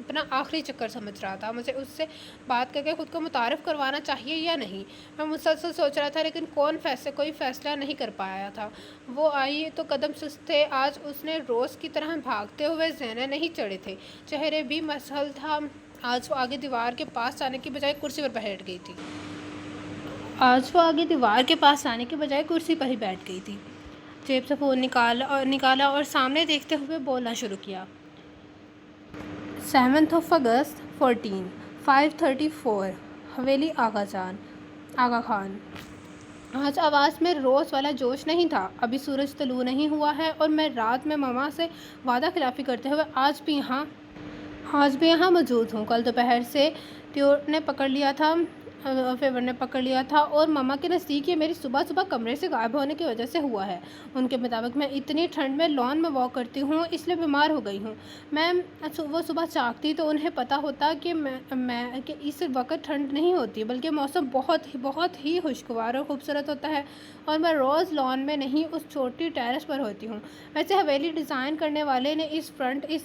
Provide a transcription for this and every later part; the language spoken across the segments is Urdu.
اپنا آخری چکر سمجھ رہا تھا۔ مجھے اس سے بات کر کے خود کو متعارف کروانا چاہیے یا نہیں، میں مسلسل سوچ رہا تھا، لیکن کوئی فیصلہ نہیں کر پایا تھا۔ وہ آئی تو قدم سست تھے، آج اس نے روز کی طرح بھاگتے ہوئے زینے نہیں چڑھے تھے، چہرے بھی مسحل تھا۔ آج وہ آگے دیوار کے پاس جانے کی بجائے کرسی پر بیٹھ گئی تھی۔ جیب سے فون نکالا اور سامنے دیکھتے ہوئے بولنا شروع کیا۔ 7 اگست 534 حویلی آغا خان۔ آج آواز میں روز والا جوش نہیں تھا۔ ابھی سورج طلوع نہیں ہوا ہے اور میں رات میں ماما سے وعدہ خلافی کرتے ہوئے آج بھی یہاں موجود ہوں۔ کل دوپہر سے فیور نے پکڑ لیا تھا اور ماما کے نزدیک یہ میری صبح کمرے سے غائب ہونے کی وجہ سے ہوا ہے۔ ان کے مطابق میں اتنی ٹھنڈ میں لان میں واک کرتی ہوں، اس لیے بیمار ہو گئی ہوں۔ وہ صبح جاگتی تو انہیں پتہ ہوتا کہ اس وقت ٹھنڈ نہیں ہوتی، بلکہ موسم بہت ہی خوشگوار اور خوبصورت ہوتا ہے، اور میں روز لان میں نہیں، اس چھوٹی ٹیرس پر ہوتی ہوں۔ ویسے حویلی ڈیزائن کرنے والے نے اس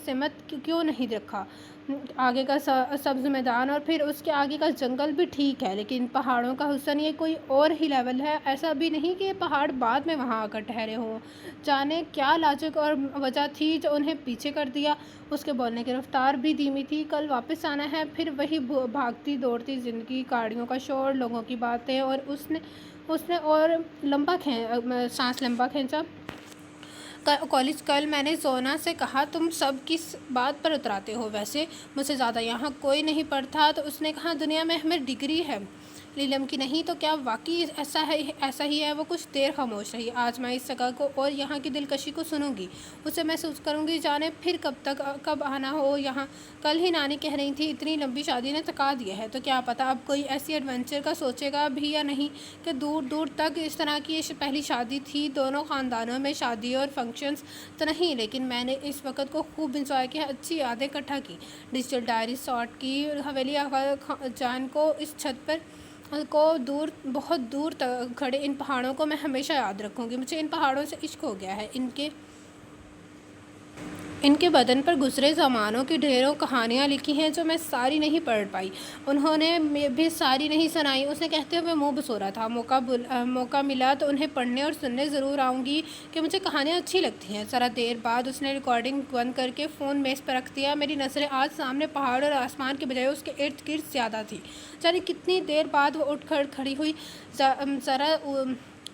سمت کیوں نہیں رکھا؟ آگے کا سبز میدان اور پھر اس کے آگے کا جنگل بھی ٹھیک ہے، لیکن پہاڑوں کا حسن یہ کوئی اور ہی لیول ہے۔ ایسا بھی نہیں کہ یہ پہاڑ بعد میں وہاں آ کر ٹھہرے ہوں۔ جانے کیا لاجک اور وجہ تھی جو انہیں پیچھے کر دیا۔ اس کے بولنے کی رفتار بھی دھیمی تھی۔ کل واپس آنا ہے، پھر وہی بھاگتی دوڑتی زندگی، گاڑیوں کا شور، لوگوں کی باتیں، اور اس نے اور سانس لمبا کھینچا۔ کل میں نے زونا سے کہا، تم سب کس بات پر اتراتے ہو؟ ویسے مجھ سے زیادہ یہاں کوئی نہیں پڑھتا۔ تو اس نے کہا، دنیا میں ہمیں ڈگری ہے، نیلم کی نہیں۔ تو کیا واقعی ایسا ہی ہے؟ وہ کچھ دیر خاموش رہی۔ آج میں اس جگہ کو اور یہاں کی دلکشی کو سنوں گی، اسے محسوس کروں گی، جانے پھر کب آنا ہو یہاں۔ کل ہی نانی کہہ رہی تھی، اتنی لمبی شادی نے تھکا دیا ہے، تو کیا پتا اب کوئی ایسی ایڈونچر کا سوچے گا بھی یا نہیں کہ دور دور تک اس طرح کی یہ پہلی شادی تھی۔ دونوں خاندانوں میں شادی اور فنکشنز تو نہیں، لیکن میں نے اس وقت کو خوب انجوائے کیا، اچھی یادیں اکٹھا کی، ڈیجیٹل ڈائری سارٹ کی۔ حویلی آغا جان کو اس چھت پر بہت دور تک کھڑے ان پہاڑوں کو میں ہمیشہ یاد رکھوں گی۔ مجھے ان پہاڑوں سے عشق ہو گیا ہے۔ ان کے بدن پر گزرے زمانوں کی ڈھیروں کہانیاں لکھی ہیں جو میں ساری نہیں پڑھ پائی، انہوں نے بھی ساری نہیں سنائی۔ اس نے کہتے ہوئے منہ بسورا تھا، موقع ملا تو انہیں پڑھنے اور سننے ضرور آؤں گی، کہ مجھے کہانیاں اچھی لگتی ہیں۔ ذرا دیر بعد اس نے ریکارڈنگ بند کر کے فون میز پر رکھ دیا۔ میری نظریں آج سامنے پہاڑ اور آسمان کے بجائے اس کے ارد گرد زیادہ تھی۔ جانے کتنی دیر بعد وہ اٹھ کر کھڑی ہوئی، ذرا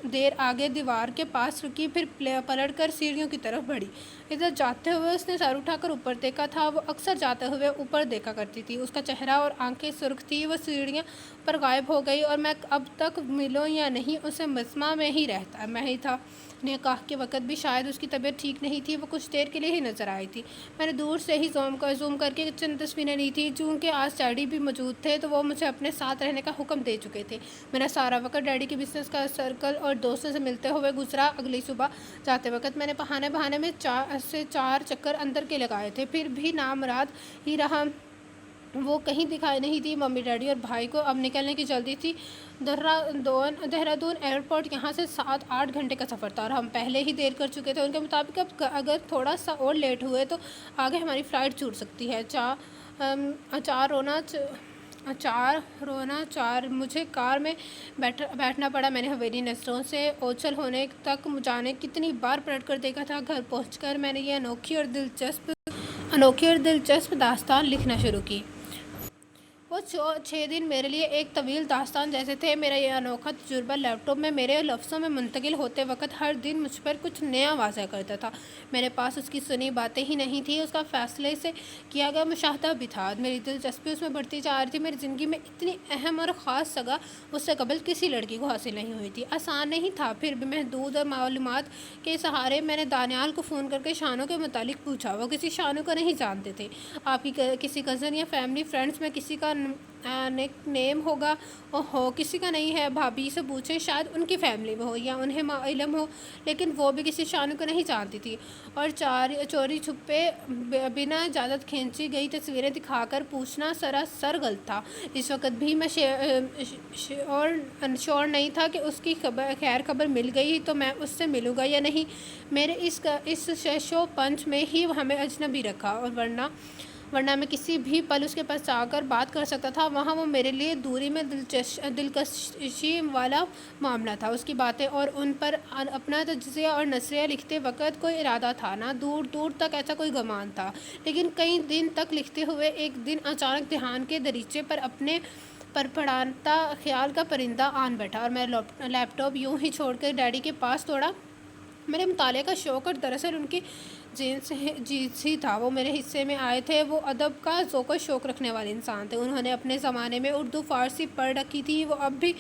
دیر آگے دیوار کے پاس رکی، پھر پلٹ کر سیڑھیوں کی طرف بڑھی۔ ادھر جاتے ہوئے اس نے سر اٹھا کر اوپر دیکھا تھا۔ وہ اکثر جاتے ہوئے اوپر دیکھا کرتی تھی۔ اس کا چہرہ اور آنکھیں سرخ تھیں۔ وہ سیڑھیاں پر غائب ہو گئی اور میں اب تک ملوں یا نہیں، اسے مجمع میں ہی تھا۔ نکاح کے وقت بھی شاید اس کی طبیعت ٹھیک نہیں تھی، وہ کچھ دیر کے لیے ہی نظر آئی تھی۔ میں نے دور سے ہی زوم کر کے چند تصویریں لی تھیں۔ چونکہ آج ڈیڈی بھی موجود تھے تو وہ مجھے اپنے ساتھ رہنے کا حکم دے چکے تھے۔ میرا سارا وقت ڈیڈی کے بزنس کا سرکل اور دوستوں سے ملتے ہوئے گزرا۔ اگلی صبح جاتے وقت میں نے بہانے میں 4 چکر اندر کے لگائے تھے، پھر بھی نامراد ہی رہا، وہ کہیں دکھائی نہیں دی۔ ممی، ڈیڈی اور بھائی کو اب نکلنے کی جلدی تھی۔ دہرادون ایئرپورٹ یہاں سے 7-8 گھنٹے کا سفر تھا اور ہم پہلے ہی دیر کر چکے تھے۔ ان کے مطابق اب اگر تھوڑا سا اور لیٹ ہوئے تو آگے ہماری فلائٹ چھوٹ سکتی ہے۔ 4 مجھے کار میں بیٹھنا پڑا۔ میں نے حویلی نظروں سے اوچھل ہونے تک جانے کتنی بار پلٹ کر دیکھا تھا۔ گھر پہنچ کر میں نے یہ انوکھی اور دلچسپ داستان لکھنا شروع کی۔ وہ 6 دن میرے لیے ایک طویل داستان جیسے تھے۔ میرا یہ انوکھا تجربہ لیپ ٹاپ میں میرے لفظوں میں منتقل ہوتے وقت ہر دن مجھ پر کچھ نیا واضح کرتا تھا۔ میرے پاس اس کی سنی باتیں ہی نہیں تھیں، اس کا فیصلے سے کیا گیا مشاہدہ بھی تھا۔ میری دلچسپی اس میں بڑھتی جا رہی تھی۔ میری زندگی میں اتنی اہم اور خاص جگہ اس سے قبل کسی لڑکی کو حاصل نہیں ہوئی تھی۔ آسان نہیں تھا، پھر بھی محدود اور معلومات کے سہارے میں نے دانیال کو فون کر کے شانو کے متعلق پوچھا۔ وہ کسی شانو کو نہیں جانتے تھے۔ آپ کی کسی کزن یا فیملی فرینڈس میں کسی کا نک نیم ہوگا؟ کسی کا نہیں ہے۔ بھابھی سے پوچھیں، شاید ان کی فیملی میں ہو یا انہیں علم ہو، لیکن وہ بھی کسی شانو کو نہیں جانتی تھی۔ اور چوری چھپے بنا اجازت کھینچی گئی تصویریں دکھا کر پوچھنا سراسر غلط تھا۔ اس وقت بھی میں شور نہیں تھا کہ اس کی خیر خبر مل گئی تو میں اس سے ملوں گا یا نہیں۔ میرے اس شو پنچ میں ہی ہمیں اجنبی رکھا، اور ورنہ ورنہ میں کسی بھی پل اس کے پاس جا کر بات کر سکتا تھا، وہاں وہ میرے لیے دوری میں دلکشی والا معاملہ تھا۔ اس کی باتیں اور ان پر اپنا تجزیہ اور نظریہ لکھتے وقت کوئی ارادہ تھا نہ دور دور تک ایسا کوئی گمان تھا، لیکن کئی دن تک لکھتے ہوئے ایک دن اچانک دھیان کے دریچے پر اپنے پڑپڑاتا خیال کا پرندہ آن بیٹھا اور میں لیپ ٹاپ یوں ہی چھوڑ کر ڈیڈی کے پاس دوڑا۔ میرے مطالعے کا شوق اور دراصل ان کی جینس ہی تھا، وہ میرے حصے میں آئے تھے۔ وہ ادب کا ذوق و شوق رکھنے والے انسان تھے، انہوں نے اپنے زمانے میں اردو فارسی پڑھ رکھی تھی، وہ اب بھی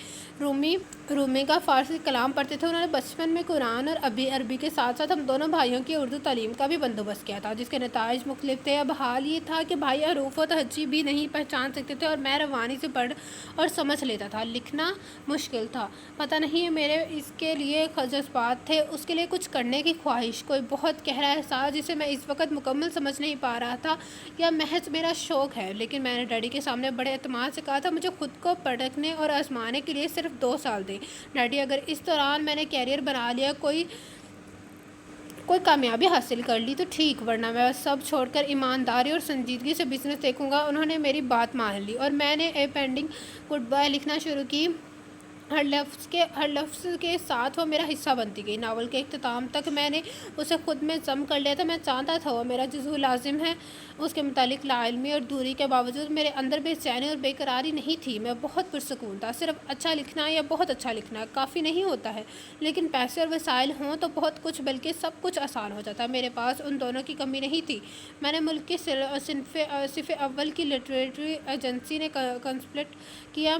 رومی کا فارسی کلام پڑھتے تھے۔ انہوں نے بچپن میں قرآن اور عربی کے ساتھ ساتھ ہم دونوں بھائیوں کی اردو تعلیم کا بھی بندوبست کیا تھا، جس کے نتائج مختلف تھے۔ اب حال یہ تھا کہ بھائی حروف و تہجی بھی نہیں پہچان سکتے تھے اور میں روانی سے پڑھ اور سمجھ لیتا تھا، لکھنا مشکل تھا۔ پتہ نہیں میرے اس کے لیے جذبات تھے، اس کے لیے کچھ کرنے کی خواہش، کوئی بہت گہرا احساس جسے میں اس وقت مکمل سمجھ نہیں پا رہا تھا، یا محض میرا شوق ہے۔ لیکن میں نے ڈیڈی کے سامنے بڑے اعتماد سے کہا تھا، مجھے خود کو پرکھنے اور آزمانے کے لیے صرف 2 سال دیں ڈیڈی، اگر اس دوران میں نے کیریئر بنا لیا، کوئی کامیابی حاصل کر لی تو ٹھیک، ورنہ میں سب چھوڑ کر ایمانداری اور سنجیدگی سے بزنس دیکھوں گا۔ انہوں نے میری بات مان لی اور میں نے اے پینڈنگ گڈ بائے لکھنا شروع کی۔ ہر لفظ کے ساتھ وہ میرا حصہ بنتی گئی۔ ناول کے اختتام تک میں نے اسے خود میں ضم کر لیا تھا۔ میں جانتا تھا وہ میرا جزو لازم ہے۔ اس کے متعلق لا علمی اور دوری کے باوجود میرے اندر بے چینی اور بے قراری نہیں تھی، میں بہت پرسکون تھا۔ صرف اچھا لکھنا یا بہت اچھا لکھنا کافی نہیں ہوتا ہے، لیکن پیسے اور وسائل ہوں تو بہت کچھ، بلکہ سب کچھ آسان ہو جاتا ہے۔ میرے پاس ان دونوں کی کمی نہیں تھی۔ میں نے ملک کی صنف اول کی لٹریری ایجنسی نے کنسلٹ کیا،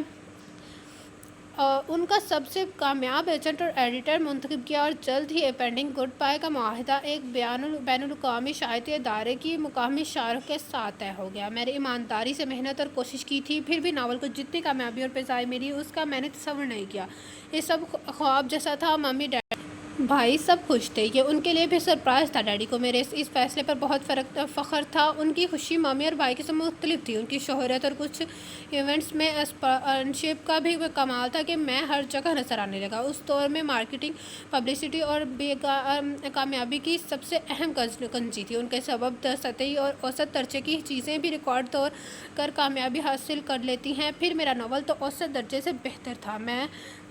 ان کا سب سے کامیاب ایجنٹ اور ایڈیٹر منتخب کیا اور جلد ہی اے پینڈنگ گڈ بائے کا معاہدہ ایک بین الاقوامی شائقہ ادارے کی مقامی شارح کے ساتھ طے ہو گیا۔ میں نے ایمانداری سے محنت اور کوشش کی تھی، پھر بھی ناول کو جتنی کامیابی اور فضائی ملی اس کا میں نے تصور نہیں کیا۔ یہ سب خواب جیسا تھا۔ ممی، ڈیڈی، بھائی سب خوش تھے، یہ ان کے لیے بھی سرپرائز تھا۔ ڈیڈی کو میرے اس فیصلے پر بہت فخر تھا۔ ان کی خوشی ممی اور بھائی سے مختلف تھی۔ ان کی شہرت اور کچھ ایونٹس میں اسپانسرشپ کا بھی کمال تھا کہ میں ہر جگہ نظر آنے لگا۔ اس دور میں مارکیٹنگ، پبلسٹی اور کامیابی کی سب سے اہم کنجی تھی۔ ان کے سبب سطحی اور اوسط درجے کی چیزیں بھی ریکارڈ طور پر کامیابی حاصل کر لیتی ہیں۔ پھر میرا ناول تو اوسط درجے سے بہتر تھا،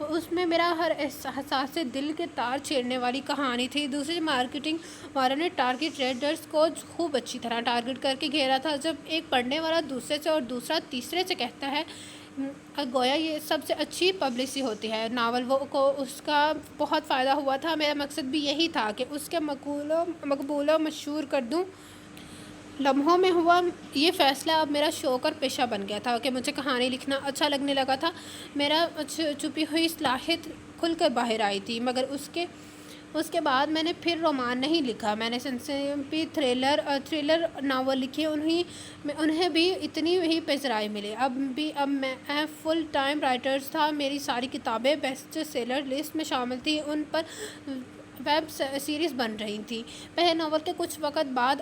اس میں میرا ہر حساس دل کے تار چھیڑنے والی کہانی تھی۔ دوسرے مارکیٹنگ والوں نے ٹارگٹ ریڈرز کو خوب اچھی طرح ٹارگٹ کر کے گھیرا تھا۔ جب ایک پڑھنے والا دوسرے سے اور دوسرا تیسرے سے کہتا ہے گویا یہ سب سے اچھی پبلسٹی ہوتی ہے، ناول کو اس کا بہت فائدہ ہوا تھا۔ میرا مقصد بھی یہی تھا کہ اس کے مقبول و مشہور کر دوں۔ لمحوں میں ہوا یہ فیصلہ اب میرا شوق اور پیشہ بن گیا تھا کہ مجھے کہانی لکھنا اچھا لگنے لگا تھا۔ میرا چھپی ہوئی صلاحیت کھل کر باہر آئی تھی، مگر اس کے بعد میں نے پھر رومان نہیں لکھا۔ میں نے سسپنس تھرلر ناول لکھے، انہیں بھی اتنی ہی پذیرائی ملی۔ اب میں فل ٹائم رائٹرز تھا۔ میری ساری کتابیں بیسٹ سیلر لسٹ میں شامل تھیں، ان پر ویب سیریز بن رہی تھی۔ پہلے ناول کے کچھ وقت بعد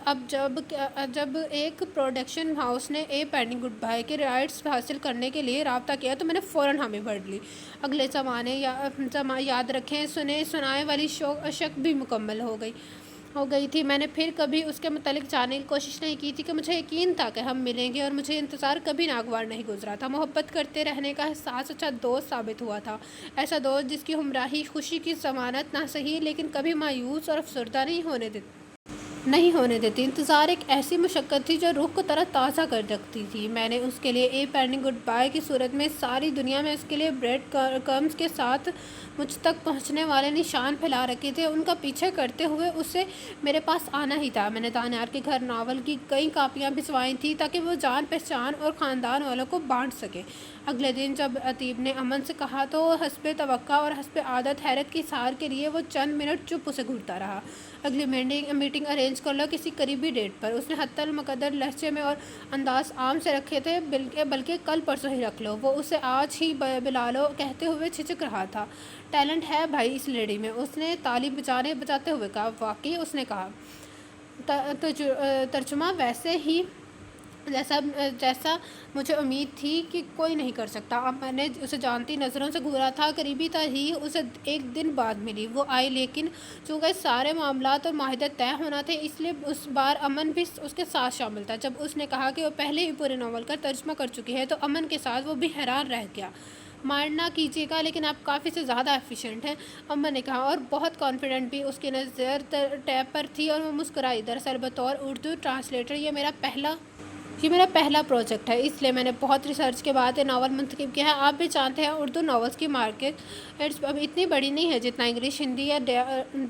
جب ایک پروڈکشن ہاؤس نے اے پینڈنگ گڈ بائے کے رائٹس حاصل کرنے کے لیے رابطہ کیا تو میں نے فوراً حامی بھر لی۔ اگلے زمانے یاد رکھیں سنے سنائے والی شک بھی مکمل ہو گئی تھی۔ میں نے پھر کبھی اس کے متعلق جاننے کی کوشش نہیں کی تھی کہ مجھے یقین تھا کہ ہم ملیں گے، اور مجھے انتظار کبھی ناگوار نہیں گزرا تھا۔ محبت کرتے رہنے کا احساس اچھا دوست ثابت ہوا تھا، ایسا دوست جس کی ہمراہی خوشی کی ضمانت نہ سہی لیکن کبھی مایوس اور افسردہ نہیں ہونے دیتی۔ انتظار ایک ایسی مشقت تھی جو روح کو تر و تازہ کر رکھتی تھی۔ میں نے اس کے لیے اے پینڈنگ گڈ بائے کی صورت میں ساری دنیا میں اس کے لیے بریڈ کرمز کے ساتھ مجھ تک پہنچنے والے نشان پھیلا رکھے تھے۔ ان کا پیچھا کرتے ہوئے اسے میرے پاس آنا ہی تھا۔ میں نے دانیار کے گھر ناول کی کئی کاپیاں بھجوائی تھیں تاکہ وہ جان پہچان اور خاندان والوں کو بانٹ سکے۔ اگلے دن جب عتیب نے امن سے کہا تو حسب توقع اور حسب عادت حیرت کے اظہار کے لیے وہ چند منٹ چپ اسے گھورتا رہا۔ اگلی میٹنگ ارینج کر لو کسی قریبی ڈیٹ پر، اس نے حتی المقدر لہجے میں اور انداز عام سے رکھے تھے، بلکہ کل پرسوں ہی رکھ لو۔ وہ اسے آج ہی بلا لو کہتے ہوئے جھجک رہا تھا۔ ٹیلنٹ ہے بھائی اس لیڈی میں، اس نے تالی بجاتے ہوئے کہا۔ واقعی، اس نے کہا۔ ترجمہ ویسے ہی جیسا جیسا مجھے امید تھی کہ کوئی نہیں کر سکتا۔ اب میں نے اسے جانتی نظروں سے گھورا تھا، قریبی ترجیح اسے ایک دن بعد ملی۔ وہ آئی، لیکن چونکہ سارے معاملات اور معاہدے طے ہونا تھے، اس لیے اس بار امن بھی اس کے ساتھ شامل تھا۔ جب اس نے کہا کہ وہ پہلے ہی پورے ناول کا ترجمہ کر چکی ہے تو امن کے ساتھ وہ بھی حیران رہ گیا۔ مائنڈ نہ کیجیے گا، لیکن آپ کافی سے زیادہ ایفیشینٹ ہیں، امن نے کہا، اور بہت کانفیڈنٹ بھی۔ اس کی نظر ٹیب پر تھی اور وہ مسکرائی۔ دراصل بطور اردو ٹرانسلیٹر یہ میرا پہلا پروجیکٹ ہے، اس لیے میں نے بہت ریسرچ کے بعد یہ ناول منتخب کیا ہے۔ آپ بھی جانتے ہیں اردو ناولز کی مارکیٹ اب اتنی بڑی نہیں ہے جتنا انگلش، ہندی یا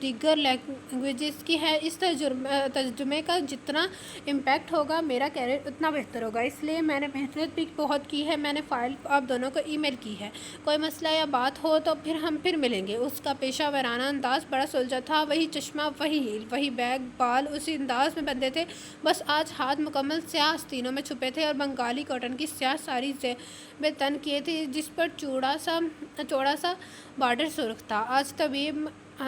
دیگر لینگویجز کی ہے۔ اس ترجمے کا جتنا امپیکٹ ہوگا میرا کیریئر اتنا بہتر ہوگا، اس لیے میں نے محنت بھی بہت کی ہے۔ میں نے فائل آپ دونوں کو ای میل کی ہے، کوئی مسئلہ یا بات ہو تو ہم پھر ملیں گے۔ اس کا پیشہ ورانہ انداز بڑا سلجھا تھا، وہی چشمہ، وہی ہیل، وہی بیگ، بال اسی انداز میں بندھے تھے، بس آج ہاتھ مکمل سیاہ آستینوں میں چھپے تھے اور بنگالی کاٹن کی سیاہ ساری زیبیں تن کیے تھی جس پر چوڑا سا بارڈر سرخ تھا۔ آج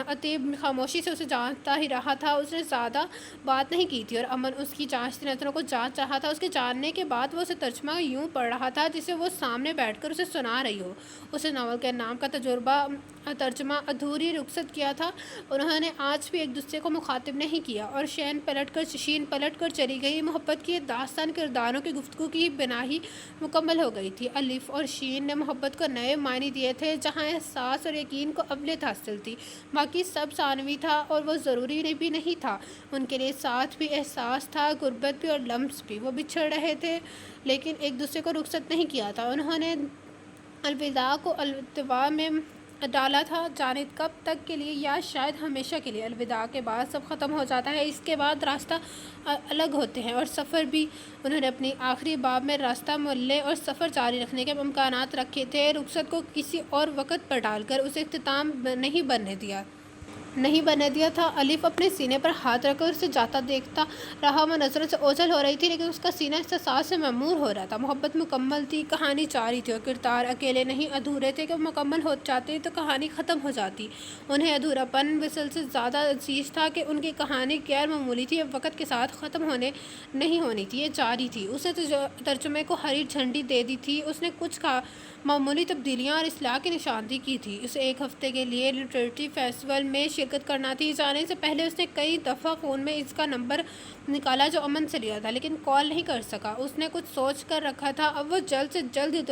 اتیب خاموشی سے اسے جانتا ہی رہا تھا، اس نے زیادہ بات نہیں کی تھی اور امن اس کی جانچتی نظروں کو جانچ رہا تھا۔ اس کے جاننے کے بعد وہ اسے ترجمہ یوں پڑھ رہا تھا جسے وہ سامنے بیٹھ کر اسے سنا رہی ہو۔ اسے ناول کے نام کا ترجمہ ادھوری رخصت کیا تھا۔ انہوں نے آج بھی ایک دوسرے کو مخاطب نہیں کیا اور شین پلٹ کر چلی گئی۔ محبت کی داستان کرداروں کی گفتگو کی بنا ہی مکمل ہو گئی تھی۔ الف اور شین نے محبت کو نئے معنی دیے تھے، جہاں احساس اور یقین کو اولت حاصل تھی، باقی سب ثانوی تھا اور وہ ضروری بھی نہیں تھا۔ ان کے لیے ساتھ بھی احساس تھا، غربت بھی اور لمس بھی۔ وہ بچھڑ رہے تھے لیکن ایک دوسرے کو رخصت نہیں کیا تھا۔ انہوں نے الوداع کو التوا میں ڈالا تھا، جانے کب تک کے لیے یا شاید ہمیشہ کے لیے۔ الوداع کے بعد سب ختم ہو جاتا ہے، اس کے بعد راستہ الگ ہوتے ہیں اور سفر بھی۔ انہوں نے اپنی آخری باب میں راستہ ملنے اور سفر جاری رکھنے کے امکانات رکھے تھے، رخصت کو کسی اور وقت پر ڈال کر اسے اختتام نہیں بننے دیا تھا۔ الف اپنے سینے پر ہاتھ رکھ کر اسے جاتا دیکھتا رہا۔ وہ نظروں سے اوجھل ہو رہی تھی لیکن اس کا سینہ احساسات سے معمور ہو رہا تھا۔ محبت مکمل تھی، کہانی جاری تھی اور کردار اکیلے نہیں ادھورے تھے کہ وہ مکمل ہو جاتے تو کہانی ختم ہو جاتی۔ انہیں ادھورا پن وصل سے زیادہ عزیز تھا کہ ان کی کہانی غیر معمولی تھی، اب وقت کے ساتھ ختم نہیں ہونی تھی، یہ جاری تھی۔ اسے ترجمے کو ہری جھنڈی دے دی تھی، اس نے کچھ معمولی تبدیلیاں اور اصلاح کی نشاندہی کی تھی۔ اسے ایک ہفتے کے لیے لٹریٹری فیسٹیول میں شرکت کرنا تھی۔ جانے سے پہلے اس نے کئی دفعہ فون میں اس کا نمبر نکالا جو امن سے لیا تھا، لیکن کال نہیں کر سکا۔ اس نے کچھ سوچ کر رکھا تھا، اب وہ جلد سے جلد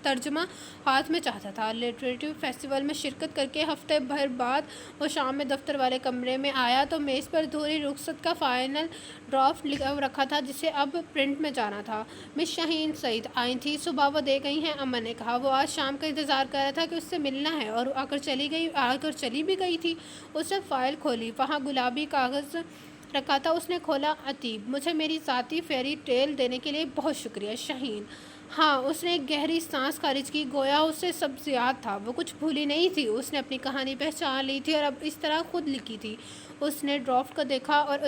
ترجمہ ہاتھ میں چاہتا تھا۔ لٹریٹری فیسٹیول میں شرکت کر کے ہفتے بھر بعد وہ شام میں دفتر والے کمرے میں آیا تو میز پر ادھوری رخصت کا فائنل ڈرافٹ رکھا تھا جسے اب پرنٹ میں جانا تھا۔ مس شاہین سعید آئی تھیں، صبح وہ دے گئی ہیں، امن نے کہا۔ وہ آج شام کا انتظار کر رہا تھا کہ اس سے ملنا ہے اور آ کر چلی بھی گئی تھی۔ اس نے فائل کھولی، وہاں گلابی کاغذ رکھا تھا۔ اس نے کھولا، اتیب، مجھے میری ذاتی فیری ٹیل دینے کے لیے بہت شکریہ۔ شاہین، ہاں۔ اس نے ایک گہری سانس خارج کی، گویا اسے سب یاد تھا۔ وہ کچھ بھولی نہیں تھی، اس نے اپنی کہانی پہچان لی تھی اور اب اس طرح خود لکھی تھی۔ اس نے ڈرافٹ کو دیکھا اور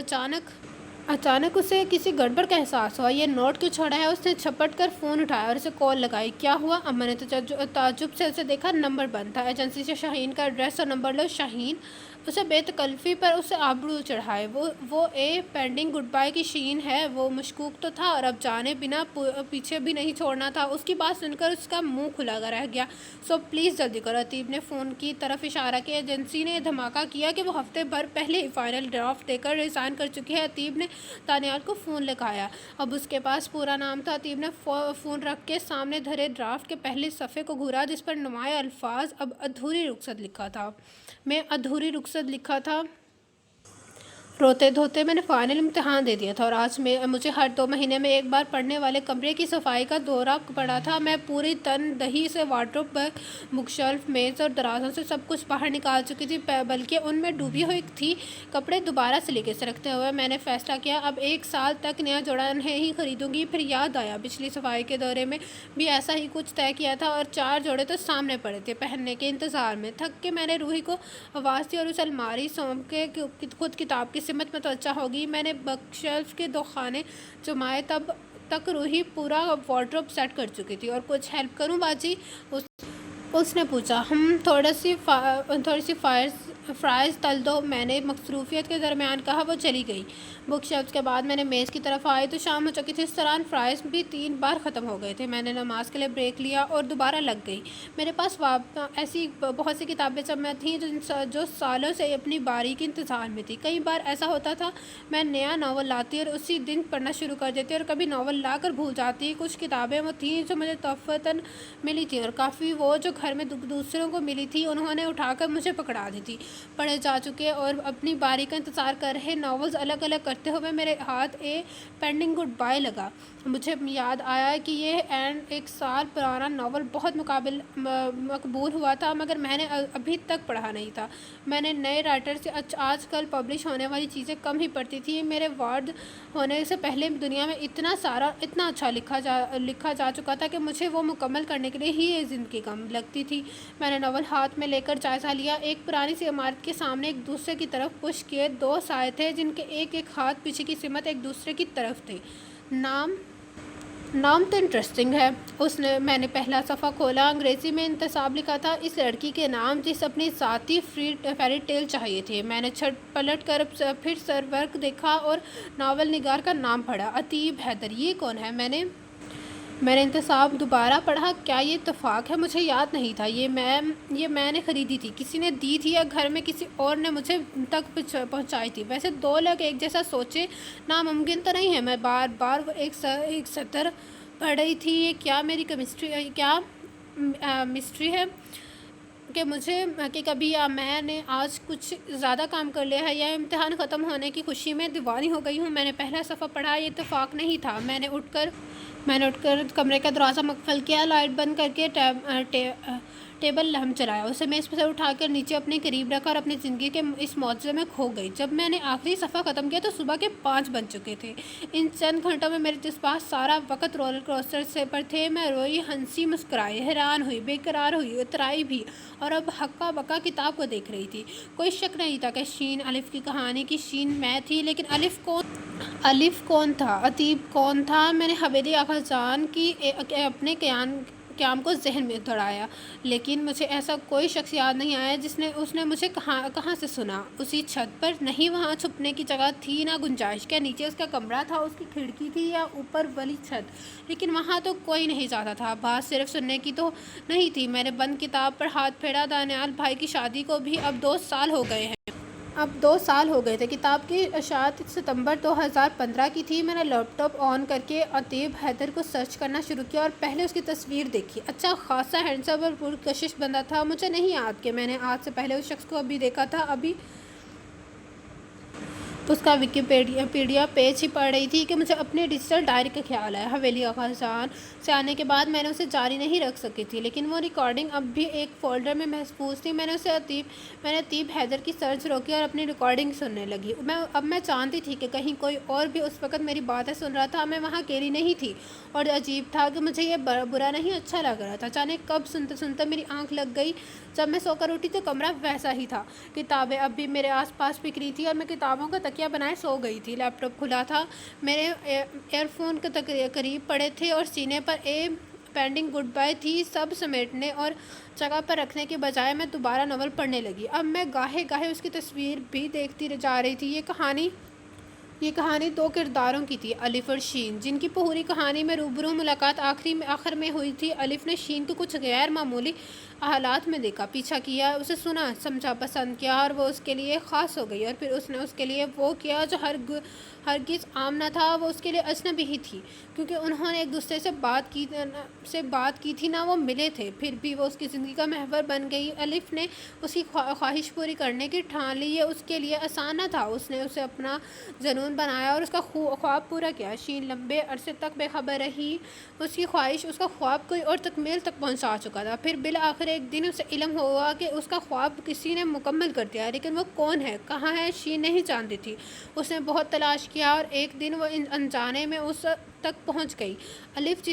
اچانک اسے کسی گڑبڑ کا احساس ہوا۔ یہ نوٹ کیوں چھوڑا ہے؟ اس نے جھپٹ کر فون اٹھایا اور اسے کال لگائی۔ کیا ہوا؟ امن نے تعجب سے اسے دیکھا۔ نمبر بند تھا۔ ایجنسی سے شاہین کا ایڈریس اور نمبر لو۔ شاہین، اسے بے تکلفی پر اسے آبرو چڑھائے۔ وہ پینڈنگ گڈ بائی کی شین ہے۔ وہ مشکوک تو تھا اور اب جانے بنا پیچھے بھی نہیں چھوڑنا تھا۔ اس کی بات سن کر اس کا منہ کھلا رہ گیا۔ سو پلیز جلدی کرو۔ اتیب نے فون کی طرف اشارہ کیا۔ ایجنسی نے دھماکہ کیا کہ وہ ہفتے بھر پہلے ہی فائنل ڈرافٹ دے کر ریزائن کر چکی ہے۔ اتیب نے دانیال کو فون لگایا۔ اب اس کے پاس پورا نام تھا۔ اتیب نے فون رکھ کے سامنے دھرے ڈرافٹ کے پہلے صفحے کو گھورا جس پر نمایاں الفاظ اب ادھوری رخصت لکھا تھا۔ میں ادھوری رخصت لکھا تھا۔ روتے دھوتے میں نے فائنل امتحان دے دیا تھا اور آج مجھے ہر 2 مہینے میں ایک بار پڑھنے والے کمرے کی صفائی کا دورہ پڑا تھا۔ میں پوری تن دہی سے وارڈروب، بک شیلف، میز اور درازوں سے سب کچھ باہر نکال چکی تھی، بلکہ ان میں ڈوبی ہوئی تھی۔ کپڑے دوبارہ سلیقے سے رکھتے ہوئے میں نے فیصلہ کیا اب 1 سال تک نیا جوڑا نہیں خریدوں گی۔ پھر یاد آیا پچھلی صفائی کے دورے میں بھی ایسا ہی کچھ طے کیا تھا اور 4 جوڑے تو سامنے پڑے تھے پہننے کے انتظار میں۔ تھک کے میں نے روحی کو آواز دی اور اسے الماری سونپ کے خود کتاب کی سمت متوجہ ہوگی۔ میں نے بک شیلف کے 2 خانے جمائے، تب تک روحی پورا وارڈروب سیٹ کر چکی تھی۔ اور کچھ ہیلپ کروں باجی؟ اس نے پوچھا۔ تھوڑی سی فرائض تل دو، میں نے مصروفیت کے درمیان کہا۔ وہ چلی گئی۔ بک شیلف کے بعد میں نے میز کی طرف آئی تو شام ہو چکی تھی۔ اس دوران فرائض بھی 3 بار ختم ہو گئے تھے۔ میں نے نماز کے لیے بریک لیا اور دوبارہ لگ گئی۔ میرے پاس ایسی بہت سی کتابیں جمع تھیں جو سالوں سے اپنی باری کے انتظار میں تھی۔ کئی بار ایسا ہوتا تھا میں نیا ناول لاتی اور اسی دن پڑھنا شروع کر دیتی، اور کبھی ناول لا کر بھول جاتی۔ کچھ کتابیں وہ تھیں جو مجھے تحفتاً ملی تھیں، اور کافی وہ جو گھر میں دوسروں کو ملی تھی۔ انہوں نے اٹھا کر مجھے پکڑا دی تھی۔ پڑھے جا چکے اور اپنی باری کا انتظار کر رہے ناولز الگ الگ کرتے ہوئے میرے ہاتھ پینڈنگ گڈ بائی لگا۔ مجھے یاد آیا کہ یہ 1 سال پرانا ناول بہت مقبول ہوا تھا، مگر میں نے ابھی تک پڑھا نہیں تھا۔ میں نے نئے رائٹر سے آج کل پبلش ہونے والی چیزیں کم ہی پڑھتی تھی۔ میرے وارد ہونے سے پہلے دنیا میں اتنا اچھا لکھا جا چکا تھا کہ مجھے وہ مکمل کرنے کے لیے ہی یہ زندگی کم لگتی تھی۔ میں نے ناول ہاتھ میں لے کر جائزہ لیا۔ ایک پرانی سی عمارت کے سامنے ایک دوسرے کی طرف پش کیے 2 سائے تھے، جن کے ایک ہاتھ پیچھے کی سمت ایک دوسرے کی طرف تھے۔ نام تو انٹرسٹنگ ہے۔ میں نے پہلا صفحہ کھولا۔ انگریزی میں انتساب لکھا تھا، اس لڑکی کے نام جس اپنی ذاتی فیری ٹیل چاہیے تھے۔ میں نے پلٹ کر پھر سرورق دیکھا اور ناول نگار کا نام پڑھا، عتیب حیدر۔ یہ کون ہے؟ میں نے انتساب دوبارہ پڑھا۔ کیا یہ اتفاق ہے؟ مجھے یاد نہیں تھا۔ یہ میں نے خریدی تھی، کسی نے دی تھی، یا گھر میں کسی اور نے مجھے تک پہنچائی تھی۔ ویسے 2 لوگ ایک جیسا سوچے ناممکن تو نہیں ہے۔ میں بار بار ایک سطر پڑھ رہی تھی۔ یہ کیا مسٹری ہے کہ کبھی یا میں نے آج کچھ زیادہ کام کر لیا ہے، یا امتحان ختم ہونے کی خوشی میں دیوانی ہو گئی ہوں۔ میں نے پہلا صفحہ پڑھا۔ یہ اتفاق نہیں تھا۔ میں نے اٹھ کر کمرے کا دروازہ مقفل کیا، لائٹ بند کر کے ٹیبل لمپ چلایا، اسے میز سے اٹھا کر نیچے اپنے قریب رکھا اور اپنی زندگی کے اس معجزے میں کھو گئی۔ جب میں نے آخری صفحہ ختم کیا تو صبح کے 5 بج چکے تھے۔ ان چند گھنٹوں میں میرے جذبات سارا وقت رولر کوسٹر پر تھے۔ میں روئی، ہنسی، مسکرائی، حیران ہوئی، بے قرار ہوئی، اترائی بھی، اور اب ہکا بکا کتاب کو دیکھ رہی تھی۔ کوئی شک نہیں تھا کہ شین الف کی کہانی کی شین میں تھی، لیکن الف کون تھا؟ عتیب کون تھا؟ میں نے حویلی آغا جان کی اپنے قیام کو ذہن میں دوڑایا، لیکن مجھے ایسا کوئی شخص یاد نہیں آیا اس نے مجھے کہاں سے سنا۔ اسی چھت پر؟ نہیں، وہاں چھپنے کی جگہ تھی نہ گنجائش۔ کیا نیچے اس کا کمرہ تھا، اس کی کھڑکی تھی، یا اوپر والی چھت؟ لیکن وہاں تو کوئی نہیں جاتا تھا۔ بات صرف سننے کی تو نہیں تھی۔ میں نے بند کتاب پر ہاتھ پھیرا۔ دانیال بھائی کی شادی کو بھی اب 2 سال ہو گئے تھے۔ کتاب کی اشاعت ستمبر 2015 کی تھی۔ میں نے لیپ ٹاپ آن کر کے عتیب حیدر کو سرچ کرنا شروع کیا اور پہلے اس کی تصویر دیکھی۔ اچھا خاصا ہینڈسم اور پرکشش بندہ تھا۔ مجھے نہیں یاد کہ میں نے آج سے پہلے اس شخص کو ابھی دیکھا تھا۔ ابھی اس کا ویکیپیڈیا پیج ہی پڑھ رہی تھی کہ مجھے اپنی ڈیجیٹل ڈائری کا خیال آیا۔ حویلی آغا جان سے آنے کے بعد میں نے اسے جاری نہیں رکھ سکی تھی، لیکن وہ ریکارڈنگ اب بھی ایک فولڈر میں محفوظ تھی۔ میں نے عتیب حیدر کی سرچ روکی اور اپنی ریکارڈنگ سننے لگی۔ اب میں جانتی تھی کہ کہیں کوئی اور بھی اس وقت میری باتیں سن رہا تھا۔ میں وہاں اکیلی نہیں تھی، اور عجیب تھا کہ مجھے یہ برا نہیں اچھا لگ رہا تھا۔ جانے کب سنتے میری آنکھ لگ گئی۔ جب میں سو کر اٹھی تو کمرہ ویسا ہی تھا، کتابیں اب بھی میرے آس پاس بکھری تھیں، اور میں کتابوں کا تکیہ بنائے سو گئی تھی۔ لیپ ٹاپ کھلا تھا، میرے ایئر فون کے قریب پڑے تھے، اور سینے پر پینڈنگ گڈ بائی تھی۔ سب سمیٹنے اور جگہ پر رکھنے کے بجائے میں دوبارہ ناول پڑھنے لگی۔ اب میں گاہے اس کی تصویر بھی دیکھتی جا رہی تھی۔ یہ کہانی 2 کرداروں کی تھی، الف اور شین، جن کی پوری کہانی میں روبرو ملاقات آخر میں ہوئی تھی۔ الف نے شین کو کچھ غیر معمولی حالات میں دیکھا، پیچھا کیا، اسے سنا، سمجھا، پسند کیا، اور وہ اس کے لیے خاص ہو گئی۔ اور پھر اس نے اس کے لیے وہ کیا جو ہرگز عام نہ تھا۔ وہ اس کے لیے اجنبی ہی تھی، کیونکہ انہوں نے ایک دوسرے سے بات کی تھی، نہ وہ ملے تھے۔ پھر بھی وہ اس کی زندگی کا محور بن گئی۔ الف نے اس کی خواہش پوری کرنے کی ٹھان لی۔ یہ اس کے لیے آسان نہ تھا۔ اس نے اسے اپنا جنون بنایا اور اس کا خواب پورا کیا۔ شین لمبے عرصے تک بے خبر رہی۔ اس کا خواب کوئی اور تکمیل تک پہنچا چکا تھا۔ پھر بالآخر ایک دن اسے علم ہوا کہ اس کا خواب کسی نے مکمل کر دیا، لیکن وہ کون ہے، کہاں ہے، شین نہیں جانتی تھی۔ اس نے بہت تلاش کیا، اور ایک دن وہ انجانے میں اس تک پہنچ گئی۔ الف،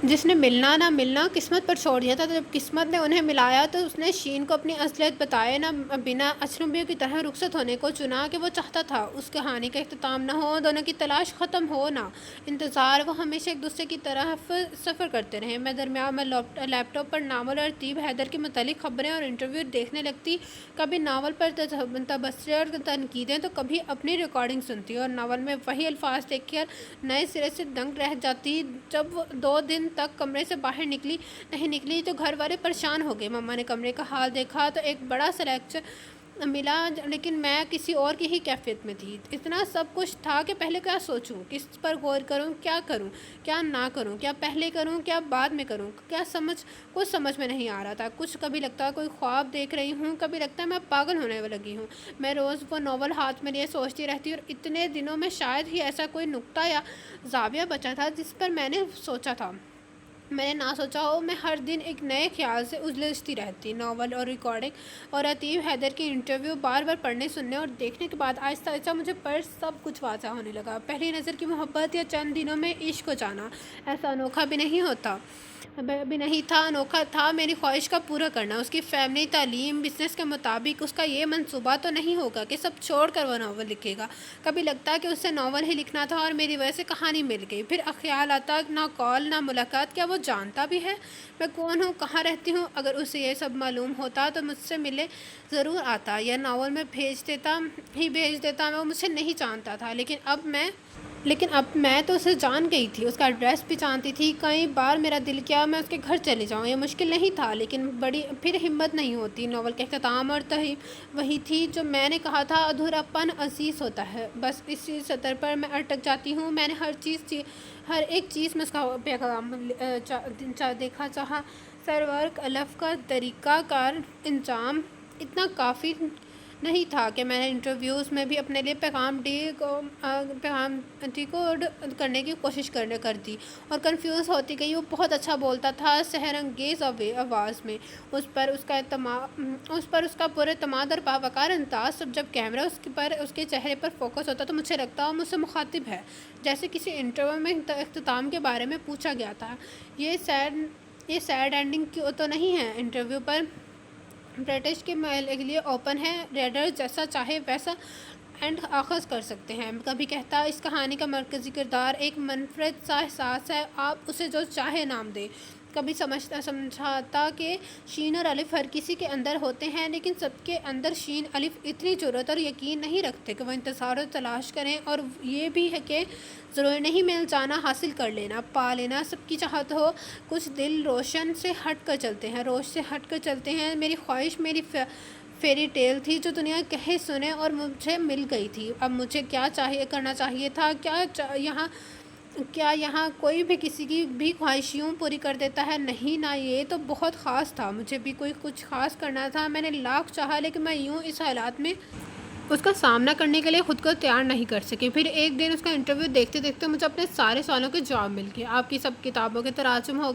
جس نے ملنا نہ ملنا قسمت پر چھوڑ دیا تھا، تو جب قسمت نے انہیں ملایا تو اس نے شین کو اپنی اصلیت بتائے نہ بنا اجنبیوں کی طرح رخصت ہونے کو چنا کہ وہ چاہتا تھا اس کہانی کا اختتام نہ ہو، دونوں کی تلاش ختم ہو نہ انتظار، وہ ہمیشہ ایک دوسرے کی طرف سفر کرتے رہے۔ میں درمیان میں لیپ ٹاپ پر ناول اور رتیب حیدر کے متعلق خبریں اور انٹرویو دیکھنے لگتی، کبھی ناول پر تبصرے اور تنقیدیں تو کبھی اپنی ریکارڈنگ سنتی، اور ناول میں وہی الفاظ دیکھ کر نئے سرے سے دنگ رہ جاتی۔ جب وہ 2 دن تک کمرے سے باہر نہیں نکلی تو گھر والے پریشان ہو گئے۔ مما نے کمرے کا حال دیکھا تو ایک بڑا سا لیکچر ملا، لیکن میں کسی اور کی ہی کیفیت میں تھی۔ اتنا سب کچھ تھا کہ پہلے کیا سوچوں، کس پر غور کروں، کیا نہ کروں، کیا پہلے کروں، کیا بعد میں کروں، کچھ سمجھ میں نہیں آ رہا تھا۔ کبھی لگتا کوئی خواب دیکھ رہی ہوں، کبھی لگتا میں پاگل ہونے لگی ہوں۔ میں روز وہ ناول ہاتھ میں لیے سوچتی رہتی، اور اتنے دنوں میں شاید ہی ایسا کوئی نقطہ یا زاویہ بچا تھا جس پر میں نے سوچا تھا، میں نے نہ سوچا ہو۔ میں ہر دن ایک نئے خیال سے الجھتی رہتی۔ ناول اور ریکارڈنگ اور رتیب حیدر کی انٹرویو بار بار پڑھنے، سننے اور دیکھنے کے بعد آہستہ آہستہ مجھے پر سب کچھ واضح ہونے لگا۔ پہلی نظر کی محبت یا چند دنوں میں عشق ہو جانا ایسا انوکھا بھی نہیں تھا، انوکھا تھا میری خواہش کا پورا کرنا۔ اس کی فیملی، تعلیم، بزنس کے مطابق اس کا یہ منصوبہ تو نہیں ہوگا کہ سب چھوڑ کر وہ ناول لکھے گا۔ کبھی لگتا کہ اسے ناول ہی لکھنا تھا اور میری وجہ سے کہانی مل گئی۔ پھر خیال آتا نہ کال نہ ملاقات، کیا وہ جانتا بھی ہے میں کون ہوں، کہاں رہتی ہوں؟ اگر اسے یہ سب معلوم ہوتا تو مجھ سے ملنے ضرور آتا، یا ناول میں بھیج دیتا۔ وہ مجھے نہیں جانتا تھا، لیکن اب میں تو اسے جان گئی تھی، اس کا ایڈریس بھی جانتی تھی۔ کئی بار میرا دل کیا میں اس کے گھر چلی جاؤں، یہ مشکل نہیں تھا، لیکن پھر ہمت نہیں ہوتی۔ ناول کا اختتام اور تہذیب وہی تھی جو میں نے کہا تھا، ادھورا پن عزیز ہوتا ہے، بس اسی سطر پر میں اٹک جاتی ہوں۔ میں نے ہر ایک چیز میں اس کا پیغام دیکھا، چاہا سرورق الف کا طریقہ کار انجام اتنا کافی نہیں تھا کہ میں نے انٹرویوز میں بھی اپنے لیے پیغام ڈیکوڈ کرنے کی کوشش کر دی، اور کنفیوز ہوتی گئی۔ وہ بہت اچھا بولتا تھا، سحر انگیز آواز میں، اس پر اس کا پر اعتماد اور باوقار انداز۔ جب کیمرہ اس کے چہرے پر فوکس ہوتا تو مجھے لگتا وہ مجھ سے مخاطب ہے، جیسے کسی انٹرویو میں اختتام کے بارے میں پوچھا گیا تھا۔ یہ سیڈ اینڈنگ تو نہیں ہے؟ انٹرویو پر برٹش کے لیے اوپن ہے، ریڈر جیسا چاہے ویسا اینڈ آغاز کر سکتے ہیں۔ کبھی کہتا اس کہانی کا مرکزی کردار ایک منفرد سا احساس ہے، آپ اسے جو چاہے نام دیں۔ کبھی سمجھاتا کہ شین اور الف ہر کسی کے اندر ہوتے ہیں، لیکن سب کے اندر شین الف اتنی ضرورت اور یقین نہیں رکھتے کہ وہ انتظار اور تلاش کریں، اور یہ بھی ہے کہ ضروری نہیں مل جانا، حاصل کر لینا، پا لینا سب کی چاہت ہو۔ کچھ دل روش سے ہٹ کر چلتے ہیں۔ میری خواہش میری فیری ٹیل تھی جو دنیا کہے سنے اور مجھے مل گئی تھی۔ اب مجھے کیا کرنا چاہیے تھا؟ کیا یہاں کوئی بھی کسی کی بھی خواہش یوں پوری کر دیتا ہے؟ نہیں نا، یہ تو بہت خاص تھا، مجھے بھی کچھ خاص کرنا تھا۔ میں نے لاکھ چاہا، لیکن میں یوں اس حالات میں اس کا سامنا کرنے کے لیے خود کو تیار نہیں کر سکی۔ پھر ایک دن اس کا انٹرویو دیکھتے دیکھتے مجھے اپنے سارے سوالوں کے جواب مل گئے۔ آپ کی سب کتابوں کے تراجم ہو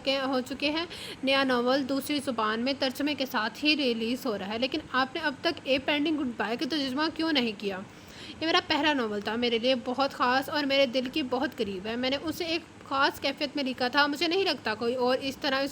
چکے ہیں، نیا ناول دوسری زبان میں ترجمے کے ساتھ ہی ریلیز ہو رہا ہے، لیکن آپ نے اب تک اے پینڈنگ گڈ بائی کا ترجمہ کیوں نہیں کیا؟ یہ میرا پہلا ناول تھا، میرے لیے بہت خاص اور میرے دل کی بہت قریب ہے۔ میں نے اسے ایک خاص کیفیت میں لکھا تھا، مجھے نہیں لگتا کوئی اور اس طرح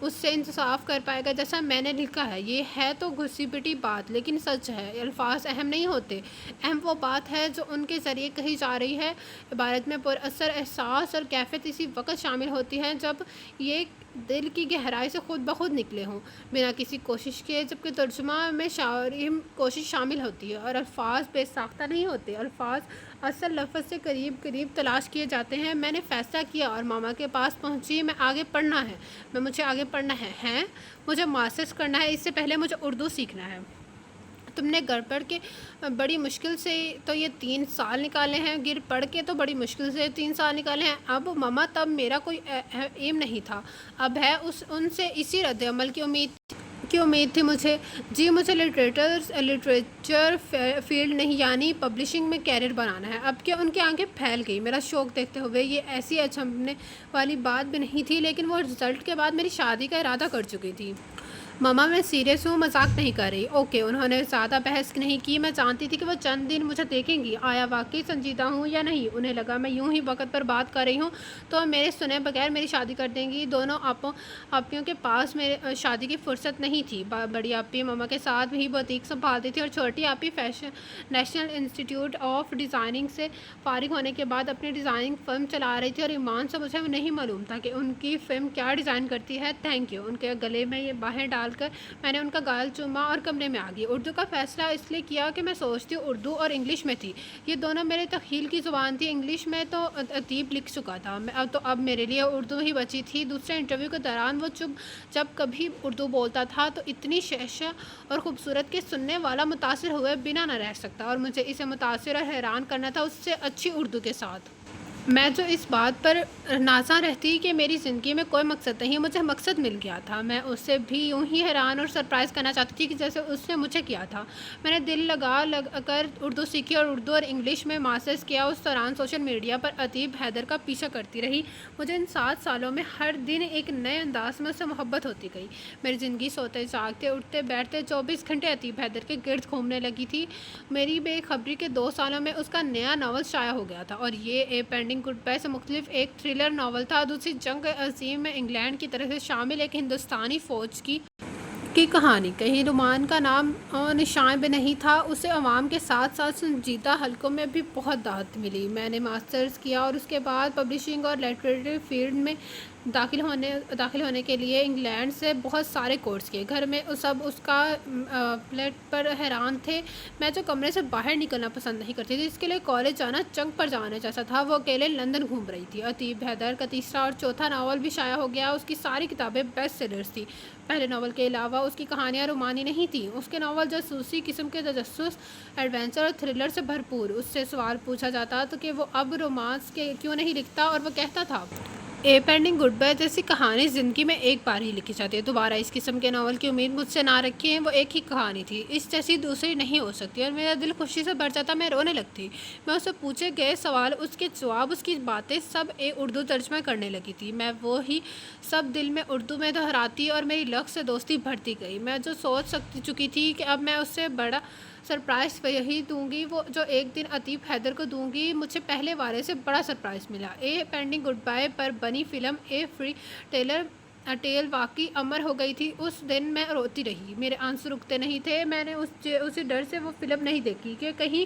اس سے انصاف کر پائے گا جیسا میں نے لکھا ہے۔ یہ ہے تو گھسی پٹی بات، لیکن سچ ہے۔ الفاظ اہم نہیں ہوتے، اہم وہ بات ہے جو ان کے ذریعے کہی جا رہی ہے۔ عبارت میں پر اثر احساس اور کیفیت اسی وقت شامل ہوتی ہے جب یہ دل کی گہرائی سے خود بخود نکلے ہوں، بنا کسی کوشش کے، جبکہ ترجمہ میں شاعری کوشش شامل ہوتی ہے، اور الفاظ بے ساختہ نہیں ہوتے، الفاظ اصل لفظ سے قریب تلاش کیے جاتے ہیں۔ میں نے فیصلہ کیا اور ماما کے پاس پہنچی، مجھے آگے پڑھنا ہے، مجھے ماسٹرز کرنا ہے، اس سے پہلے مجھے اردو سیکھنا ہے۔ تم نے گر پڑھ کے بڑی مشکل سے تو یہ 3 سال نکالے ہیں، گر پڑھ کے تو بڑی مشکل سے 3 سال نکالے ہیں۔ اب ماما، تب میرا کوئی ایم نہیں تھا، اب ہے۔ ان سے اسی رد عمل کی امید تھی مجھے۔ جی، مجھے لٹریچر فیلڈ نہیں، یعنی پبلشنگ میں کیریئر بنانا ہے۔ اب کیا ان کی آنکھیں پھیل گئی میرا شوق دیکھتے ہوئے؟ یہ ایسی اچھمبنے والی بات بھی نہیں تھی، لیکن وہ رزلٹ کے بعد میری شادی کا ارادہ کر چکی تھی۔ مما میں سیریس ہوں، مذاق نہیں کر رہی۔ اوکے، انہوں نے زیادہ بحث نہیں کی۔ میں جانتی تھی کہ وہ چند دن مجھے دیکھیں گی، آیا واقعی سنجیدہ ہوں یا نہیں۔ انہیں لگا میں یوں ہی وقت پر بات کر رہی ہوں تو میرے سنے بغیر میری شادی کر دیں گی۔ دونوں آپیوں کے پاس میرے شادی کی فرصت نہیں تھی۔ بڑی آپی مما کے ساتھ وہی بوتیک سنبھالتی تھی اور چھوٹی آپی نیشنل انسٹیٹیوٹ آف ڈیزائننگ سے فارغ ہونے کے بعد اپنی ڈیزائننگ فرم چلا رہی تھی، اور ایمان سے مجھے نہیں معلوم تھا کہ ان کی فرم کیا ڈیزائن کرتی ہے۔ تھینک یو، ان کے گلے میں یہ باہیں ڈال کر میں نے ان کا گال چوما اور کمرے میں آ گئی۔ اردو کا فیصلہ اس لیے کیا کہ میں سوچتی اردو اور انگلش میں تھی، یہ دونوں میرے تخیل کی زبان تھی۔ انگلش میں تو ادیب لکھ چکا تھا، اب میرے لیے اردو ہی بچی تھی۔ دوسرے انٹرویو کے دوران وہ جب کبھی اردو بولتا تھا تو اتنی شہشہ اور خوبصورت کہ سننے والا متاثر ہوئے بنا نہ رہ سکتا، اور مجھے اسے متاثر اور حیران کرنا تھا اس سے اچھی اردو کے ساتھ۔ میں جو اس بات پر نازاں رہتی کہ میری زندگی میں کوئی مقصد نہیں، مجھے مقصد مل گیا تھا۔ میں اسے بھی یوں ہی حیران اور سرپرائز کرنا چاہتی تھی کہ جیسے اس نے مجھے کیا تھا۔ میں نے دل لگا کر اردو سیکھی اور اردو اور انگلش میں ماسٹرز کیا۔ اس دوران سوشل میڈیا پر ادیب حیدر کا پیچھا کرتی رہی۔ مجھے ان 7 سالوں میں ہر دن ایک نئے انداز میں اس سے محبت ہوتی گئی۔ میری زندگی سوتے جاگتے اٹھتے بیٹھتے 24 گھنٹے ادیب حیدر کے گرد گھومنے لگی تھی۔ میری بے خبری کے 2 سالوں میں اس کا نیا ناول شائع ہو گیا تھا، اور یہ اے پینڈنگ گڈ بائی سے مختلف ایک تھرلر ناول تھا۔ دوسری جنگ عظیم میں انگلینڈ کی طرف سے شامل ایک ہندوستانی فوج کی کہانی۔ کہیں رومان کا نام نشان بھی نہیں تھا۔ اسے عوام کے ساتھ ساتھ سنجیدہ حلقوں میں بھی بہت دعوت ملی۔ میں نے ماسٹرز کیا اور اس کے بعد پبلشنگ اور لٹریچر فیلڈ میں داخل ہونے کے لیے انگلینڈ سے بہت سارے کورس کیے۔ گھر میں سب اس کا پلیٹ پر حیران تھے۔ میں جو کمرے سے باہر نکلنا پسند نہیں کرتی تھی، اس کے لیے کالج جانا جنگ پر جانے جیسا تھا۔ وہ اکیلے لندن گھوم رہی تھی۔ ادیب حیدر کا تیسرا اور چوتھا ناول بھی شائع ہو گیا۔ اس کی ساری کتابیں بیسٹ سیلرز تھیں۔ پہلے ناول کے علاوہ اس کی کہانیاں رومانی نہیں تھیں، اس کے ناول جاسوسی قسم کے تجسس، ایڈونچر اور تھرلر سے بھرپور۔ اس سے سوال پوچھا جاتا تو کہ وہ اب رومانس کیوں نہیں لکھتا، اور وہ کہتا تھا اے پینڈنگ گڈ بائی جیسی کہانی زندگی میں ایک بار ہی لکھی جاتی ہے، دوبارہ اس قسم کے ناول کی امید مجھ سے نہ رکھیں۔ وہ ایک ہی کہانی تھی، اس جیسی دوسری نہیں ہو سکتی، اور میرا دل خوشی سے بھر جاتا، میں رونے لگتی۔ میں اس سے پوچھے گئے سوال، اس کے جواب، اس کی باتیں سب اردو ترجمہ کرنے لگی تھی۔ میں وہی سب دل میں اردو میں دہراتی اور میری لفظ سے دوستی بڑھتی گئی۔ میں جو سوچ چکی تھی کہ اب میں اس سے بڑا سرپرائز وہی دوں گی وہ جو ایک دن ادیب حیدر کو دوں گی، مجھے پہلے والے سے بڑا سرپرائز ملا۔ اے پینڈنگ گڈ بائی پر بنی فلم اے فری ٹیل واقعی امر ہو گئی تھی۔ اس دن میں روتی رہی، میرے آنسو رکتے نہیں تھے۔ میں نے اسی ڈر سے وہ فلم نہیں دیکھی کہ کہیں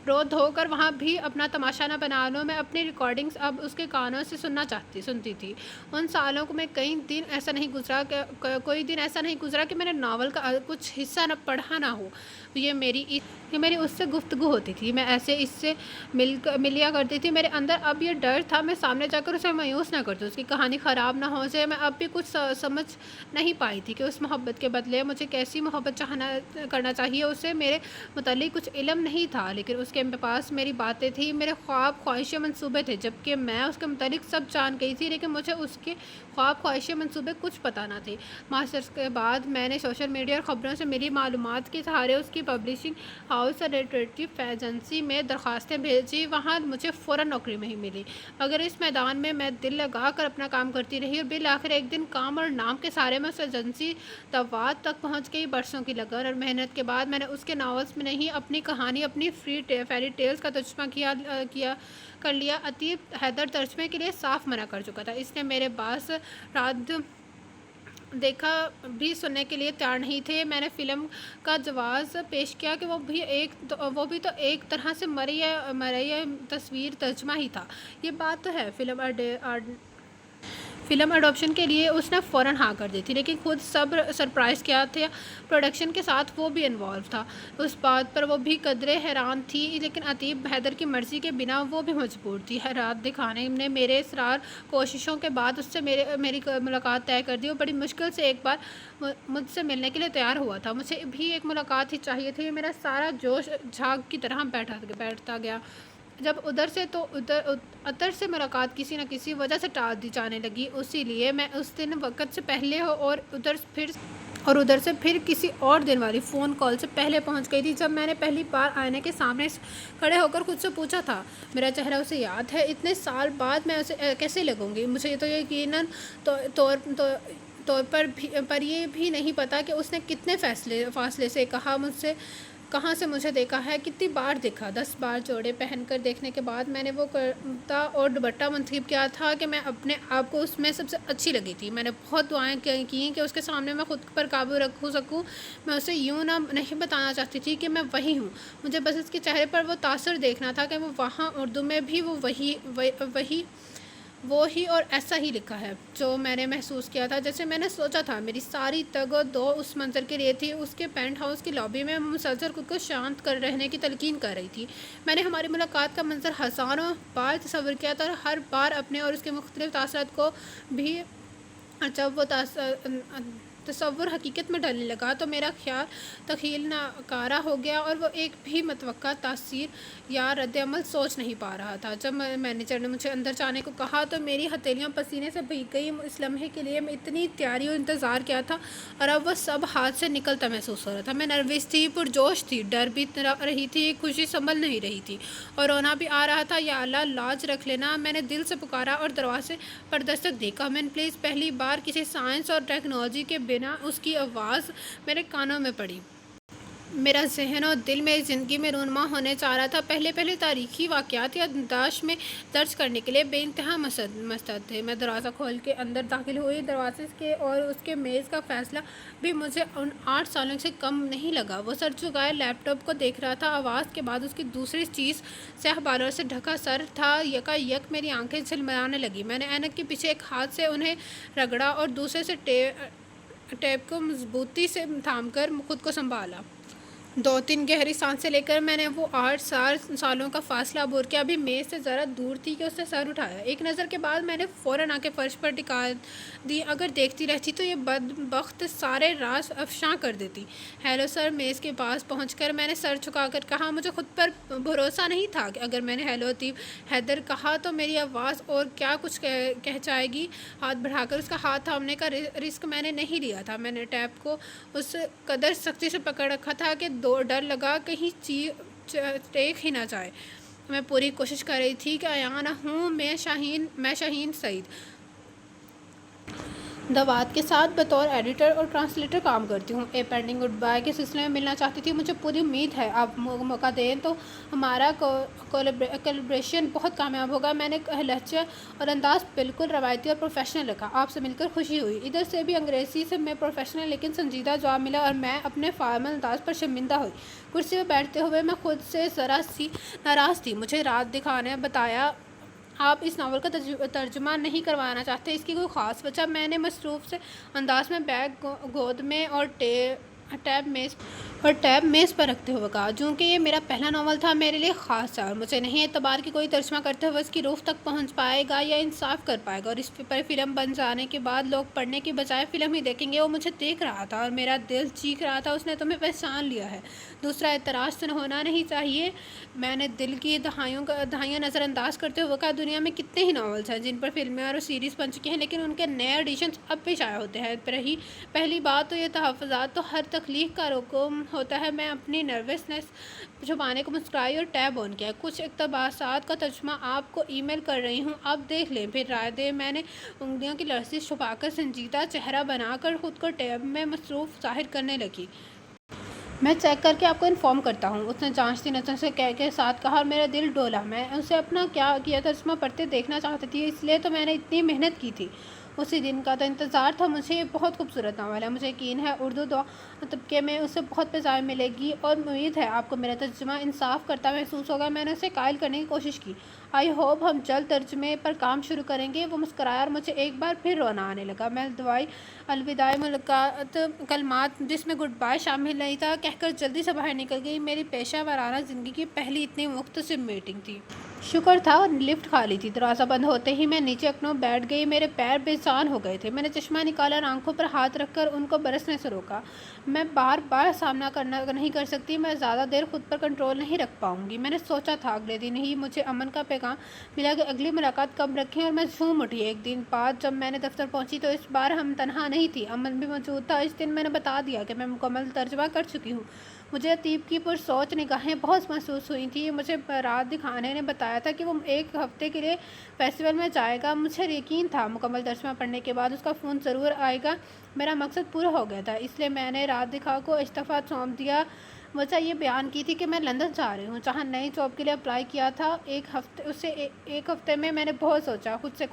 رو دھو کر وہاں بھی اپنا تماشا نہ بنا لوں۔ میں اپنی ریکارڈنگز اب اس کے کانوں سے سنتی تھی۔ ان سالوں میں کوئی دن ایسا نہیں گزرا کہ میں نے ناول کا کچھ حصہ نہ پڑھا نہ ہو۔ یہ میری اس سے گفتگو ہوتی تھی، میں ایسے اس سے ملیا کرتی تھی۔ میرے اندر اب یہ ڈر تھا میں سامنے جا کر اسے مایوس نہ کر دوں، اس کی کہانی خراب نہ ہو جائے۔ میں اب بھی کچھ سمجھ نہیں پائی تھی کہ اس محبت کے بدلے مجھے کیسی محبت کرنا چاہیے۔ اسے میرے متعلق کچھ علم نہیں تھا، لیکن اس کے پاس میری باتیں تھیں، میرے خواب، خواہشیں، منصوبے تھے، جبکہ میں اس کے متعلق سب جان گئی تھی، لیکن مجھے اس کے خواب، خواہشیں، منصوبے کچھ پتہ نہ تھے۔ ماسٹرز کے بعد میں نے سوشل میڈیا اور خبروں سے ملی معلومات کے سہارے اس کی پبلشنگ ہاؤس اور لٹریچر ایجنسی میں درخواستیں بھیجی، وہاں مجھے فوراً نوکری نہیں ملی، مگر اس میدان میں دل لگا کر اپنا کام کرتی رہی، اور بالآخر ایک دن کام اور نام کے سہارے میں اس ایجنسی دوات تک پہنچ گئی۔ برسوں کی لگن اور محنت کے بعد میں نے اس کے ناولز میں نہیں، اپنی کہانی، اپنی فیری ٹیلز کا ترجمہ کر لیا۔ ادیب حیدر ترجمے کے لیے صاف منع کر چکا تھا، اس نے میرے باس رد دیکھا بھی سننے کے لیے تیار نہیں تھے۔ میں نے فلم کا جواز پیش کیا کہ وہ بھی تو ایک طرح سے مرئی تصویر ترجمہ ہی تھا۔ یہ بات تو ہے، فلم اڈاپشن کے لیے اس نے فوراً ہاں کر دی تھی، لیکن خود سرپرائز کیا تھا، پروڈکشن کے ساتھ وہ بھی انوالو تھا۔ اس بات پر وہ بھی قدرے حیران تھی، لیکن ادیب حیدر کی مرضی کے بنا وہ بھی مجبور تھی۔ حیرت دکھانے نے میرے اصرار کوششوں کے بعد اس سے میری ملاقات طے کر دی۔ وہ بڑی مشکل سے ایک بار مجھ سے ملنے کے لیے تیار ہوا تھا۔ مجھے بھی ایک ملاقات ہی چاہیے تھی۔ میرا سارا جوش جھاگ کی طرح بیٹھتا گیا جب ادھر سے ملاقات کسی نہ کسی وجہ سے ٹال دی جانے لگی۔ اسی لیے میں اس دن وقت سے پہلے اور ادھر سے پھر کسی اور دن والی فون کال سے پہلے پہنچ گئی تھی۔ جب میں نے پہلی بار آئینے کے سامنے کھڑے ہو کر خود سے پوچھا تھا، میرا چہرہ اسے یاد ہے؟ اتنے سال بعد میں اسے کیسے لگوں گی؟ مجھے تو یقیناً طور پر یہ بھی نہیں پتا کہ اس نے کتنے فاصلے سے کہاں سے مجھے دیکھا ہے، کتنی بار دیکھا۔ 10 بار جوڑے پہن کر دیکھنے کے بعد میں نے وہ کرتا اور دوپٹہ منتخب کیا تھا کہ میں اپنے آپ کو اس میں سب سے اچھی لگی تھی۔ میں نے بہت دعائیں کی کہ اس کے سامنے میں خود پر قابو رکھ سکوں۔ میں اسے یوں نہیں بتانا چاہتی تھی کہ میں وہی ہوں، مجھے بس اس کے چہرے پر وہ تاثر دیکھنا تھا کہ وہ وہاں اردو میں بھی وہی اور ایسا ہی لکھا ہے جو میں نے محسوس کیا تھا، جیسے میں نے سوچا تھا۔ میری ساری تگ و دو اس منظر کے لیے تھی۔ اس کے پینٹ ہاؤس کی لابی میں مسلسل خود کو شانت کر رہنے کی تلقین کر رہی تھی۔ میں نے ہماری ملاقات کا منظر ہزاروں بار تصور کیا تھا، اور ہر بار اپنے اور اس کے مختلف تاثرات کو بھی۔ جب وہ تصور حقیقت میں ڈھلنے لگا تو میرا تخیل ناکارہ ہو گیا، اور وہ ایک بھی متوقع تاثیر یا رد عمل سوچ نہیں پا رہا تھا۔ جب مینیجر نے مجھے اندر جانے کو کہا تو میری ہتھیلیاں پسینے سے بھیگ گئیں۔ اس لمحے کے لیے میں اتنی تیاری اور انتظار کیا تھا، اور اب وہ سب ہاتھ سے نکلتا محسوس ہو رہا تھا۔ میں نروس تھی، پرجوش تھی، ڈر بھی رہی تھی، خوشی سنبھل نہیں رہی تھی، اور رونا بھی آ رہا تھا۔ یا اللہ، لاج رکھ لینا، میں نے دل سے پکارا اور دروازے پر دستک دی۔ کم ان پلیز۔ پہلی بار کسی سائنس اور ٹیکنالوجی کے بنا اس کی آواز میرے کانوں میں پڑی۔ میرا ذہن اور دل میری زندگی میں رونما ہونے جا رہا تھا۔ پہلے تاریخی واقعات یادداشت میں درج کرنے کے لیے بے انتہا مستعد تھے۔ میں دروازہ کھول کے اندر داخل ہوئی۔ دروازے کے اور اس کے میز کا فاصلہ بھی مجھے ان 8 سالوں سے کم نہیں لگا۔ وہ سر جھکائے لیپ ٹاپ کو دیکھ رہا تھا۔ آواز کے بعد اس کی دوسری چیز سیاہ بالوں سے ڈھکا سر تھا۔ یکا میری آنکھیں جھلملانے لگیں۔ میں نے اینک کے پیچھے ایک ہاتھ سے انہیں رگڑا اور دوسرے سے ٹیپ کو مضبوطی سے تھام کر خود کو سنبھالا۔ 2-3 گہری سانسیں لے کر میں نے وہ 8 سالوں کا فاصلہ عبور کیا۔ ابھی میز سے ذرا دور تھی کہ اس نے سر اٹھایا۔ ایک نظر کے بعد میں نے فوراً آنکھیں فرش پر ٹکا دی۔ اگر دیکھتی رہتی تو یہ بدبخت سارے راز افشاں کر دیتی۔ Hello sir. میز کے پاس پہنچ کر میں نے سر جھکا کر کہا۔ مجھے خود پر بھروسہ نہیں تھا کہ اگر میں نے ہیلو حیدر کہا تو میری آواز اور کیا کچھ کہہ جائے گی۔ ہاتھ بڑھا کر اس کا ہاتھ تھامنے کا رسک میں نے نہیں لیا تھا۔ میں نے ٹیپ کو اس قدر سختی سے پکڑ رکھا تھا کہ ڈر لگا کہیں ٹیک ہی نہ جائے۔ میں پوری کوشش کر رہی تھی کہ ایان ہوں میں شاہین سعید دوات کے ساتھ بطور ایڈیٹر اور ٹرانسلیٹر کام کرتی ہوں۔ اے پینڈنگ گڈ بائی کے سلسلے میں ملنا چاہتی تھی۔ مجھے پوری امید ہے آپ موقع دیں تو ہمارا کولیبریشن بہت کامیاب ہوگا۔ میں نے لہجہ اور انداز بالکل روایتی اور پروفیشنل رکھا۔ آپ سے مل کر خوشی ہوئی۔ ادھر سے بھی انگریزی میں پروفیشنل لیکن سنجیدہ جواب ملا، اور میں اپنے فارمل انداز پر شرمندہ ہوئی۔ کرسی پر بیٹھتے ہوئے میں خود سے ذرا سی ناراض تھی۔ مجھے رات دکھا نے بتایا آپ اس ناول کا ترجمہ نہیں کروانا چاہتے، اس کی کوئی خاص وجہ؟ میں نے مصروف سے انداز میں بیگ گود میں اور ٹیب میز پر رکھتے ہوئے کہا۔ چونکہ یہ میرا پہلا ناول تھا، میرے لیے خاص تھا، اور مجھے نہیں اعتبار کہ کوئی ترجمہ کرتے ہوئے اس کی روح تک پہنچ پائے گا یا انصاف کر پائے گا، اور اس پر فلم بن جانے کے بعد لوگ پڑھنے کی بجائے فلم ہی دیکھیں گے۔ وہ مجھے دیکھ رہا تھا اور میرا دل چیخ رہا تھا، اس نے تمہیں پہچان لیا ہے۔ دوسرا اعتراض تو ہونا نہیں چاہیے۔ میں نے دل کی دہائیاں نظر انداز کرتے ہوئے کہا، دنیا میں کتنے ہی ناولز ہیں جن پر فلمیں اور سیریز بن چکی ہیں، لیکن ان کے نئے ایڈیشنز اب بھی شائع ہوتے ہیں۔ پہلی بات تو یہ تحفظات تو ہر تخلیق کا رقم ہوتا ہے۔ میں اپنی نروسنس چھپانے کو مسکرائی اور ٹیب آن کیا۔ کچھ اقتباسات کا ترجمہ آپ کو ای میل کر رہی ہوں، آپ دیکھ لیں پھر رائے دیں۔ میں نے انگلیوں کی لرزش چھپا کر سنجیدہ چہرہ بنا کر خود کو ٹیب میں مصروف ظاہر کرنے لگی۔ میں چیک کر کے آپ کو انفارم کرتا ہوں، اس نے جانچتی نظر سے کے ساتھ کہا، اور میرا دل ڈولا۔ میں اسے اپنا کیا ترجمہ پڑھتے دیکھنا چاہتی تھی، اس لیے تو میں نے اتنی محنت کی تھی۔ اسی دن کا تو انتظار تھا۔ مجھے یہ بہت خوبصورت ناول ہے، مجھے یقین ہے اردو طبقے میں اسے بہت فضائل ملے گی، اور امید ہے آپ کو میرا ترجمہ انصاف کرتا محسوس ہوگا۔ میں نے اسے قائل کرنے کی کوشش کی۔ آئی ہوپ ہم جلد ترجمے پر کام شروع کریں گے۔ وہ مسکرایا اور مجھے ایک بار پھر رونا آنے لگا۔ میں الوداعی ملاقات کلمات جس میں گڈ بائی شامل نہیں تھا کہہ کر جلدی سے باہر نکل گئی۔ میری پیشہ ورانہ زندگی کی پہلی اتنی مختصر میٹنگ تھی۔ شکر تھا لفٹ خالی تھی۔ دروازہ بند ہوتے ہی میں نیچے اکنوں بیٹھ گئی۔ میرے پیر بے جان ہو گئے تھے۔ میں نے چشمہ نکالا اور آنکھوں پر ہاتھ رکھ کر ان کو برسنے سے روکا۔ میں بار سامنا نہیں کر سکتی، میں زیادہ دیر خود پر کنٹرول نہیں رکھ پاؤں گی۔ میں نے سوچا تھا اگلے دن ہی مجھے امن کا پیغام ملا کہ اگلی ملاقات کب رکھیں، اور میں جھوم اٹھی۔ ایک دن بعد جب میں نے دفتر پہنچی تو اس بار ہم تنہا نہیں تھی، امن بھی موجود تھا۔ اس دن میں نے بتا دیا کہ میں مکمل ترجمہ کر چکی ہوں۔ مجھے عتیب کی پرسوچ نگاہیں بہت محسوس ہوئی تھیں۔ مجھے رات دکھانے نے بتایا تھا کہ وہ 1 ہفتے کے لیے فیسٹیول میں جائے گا۔ مجھے یقین تھا مکمل ترجمہ پڑھنے کے بعد اس کا فون ضرور آئے گا۔ میرا مقصد پورا ہو گیا تھا، اس لیے میں نے رات دکھا کو استعفیٰ سونپ دیا۔ وجہ یہ بیان کی تھی کہ میں لندن جا رہی ہوں، جہاں نئی جاب کے لیے اپلائی کیا تھا۔ ایک ہفتے میں نے بہت سوچا، خود سے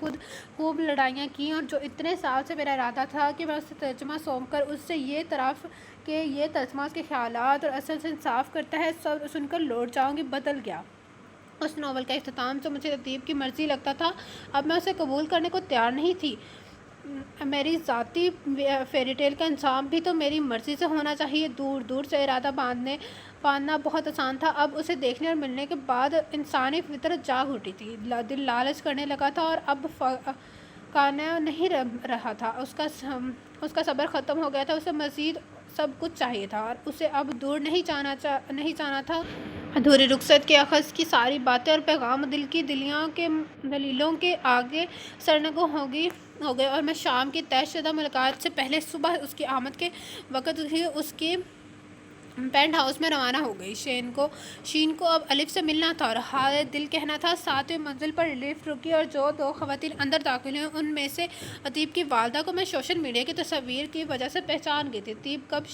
خوب لڑائیاں کیں، اور جو اتنے سال سے میرا ارادہ تھا کہ میں اسے ترجمہ سونپ کر اس سے یہ طرف کہ یہ ترجمہ اس کے خیالات اور اصل سے انصاف کرتا ہے، سب سن کر لوٹ جاؤں گی، بدل گیا۔ اس ناول کا اختتام جو مجھے عتیب کی مرضی لگتا تھا، اب میں اسے قبول کرنے کو تیار نہیں تھی۔ میری ذاتی فیری ٹیل کا انجام بھی تو میری مرضی سے ہونا چاہیے۔ دور دور سے ارادہ باندھنا بہت آسان تھا، اب اسے دیکھنے اور ملنے کے بعد انسانی فطرت جاگ اٹھی تھی۔ دل لالچ کرنے لگا تھا اور اب قانع نہیں رہا تھا۔ اس کا صبر ختم ہو گیا تھا، اسے مزید سب کچھ چاہیے تھا، اور اسے اب دور نہیں جانا تھا۔ ادھوری رخصت کے اخذ کی ساری باتیں اور پیغام دل کی دلیلوں کے آگے سرنگوں ہو گئے، اور میں شام کی طے شدہ ملاقات سے پہلے صبح اس کی آمد کے وقت ہی اس کے پینٹ ہاؤس میں روانہ ہو گئی۔ شین کو اب الف سے ملنا تھا اور حال دل کہنا تھا۔ 7ویں منزل پر لفٹ رکی اور جو 2 خواتین اندر داخل ہوئیں ان میں سے عتیب کی والدہ کو میں سوشل میڈیا کی تصاویر کی وجہ سے پہچان گئی تھی۔ عتیب کب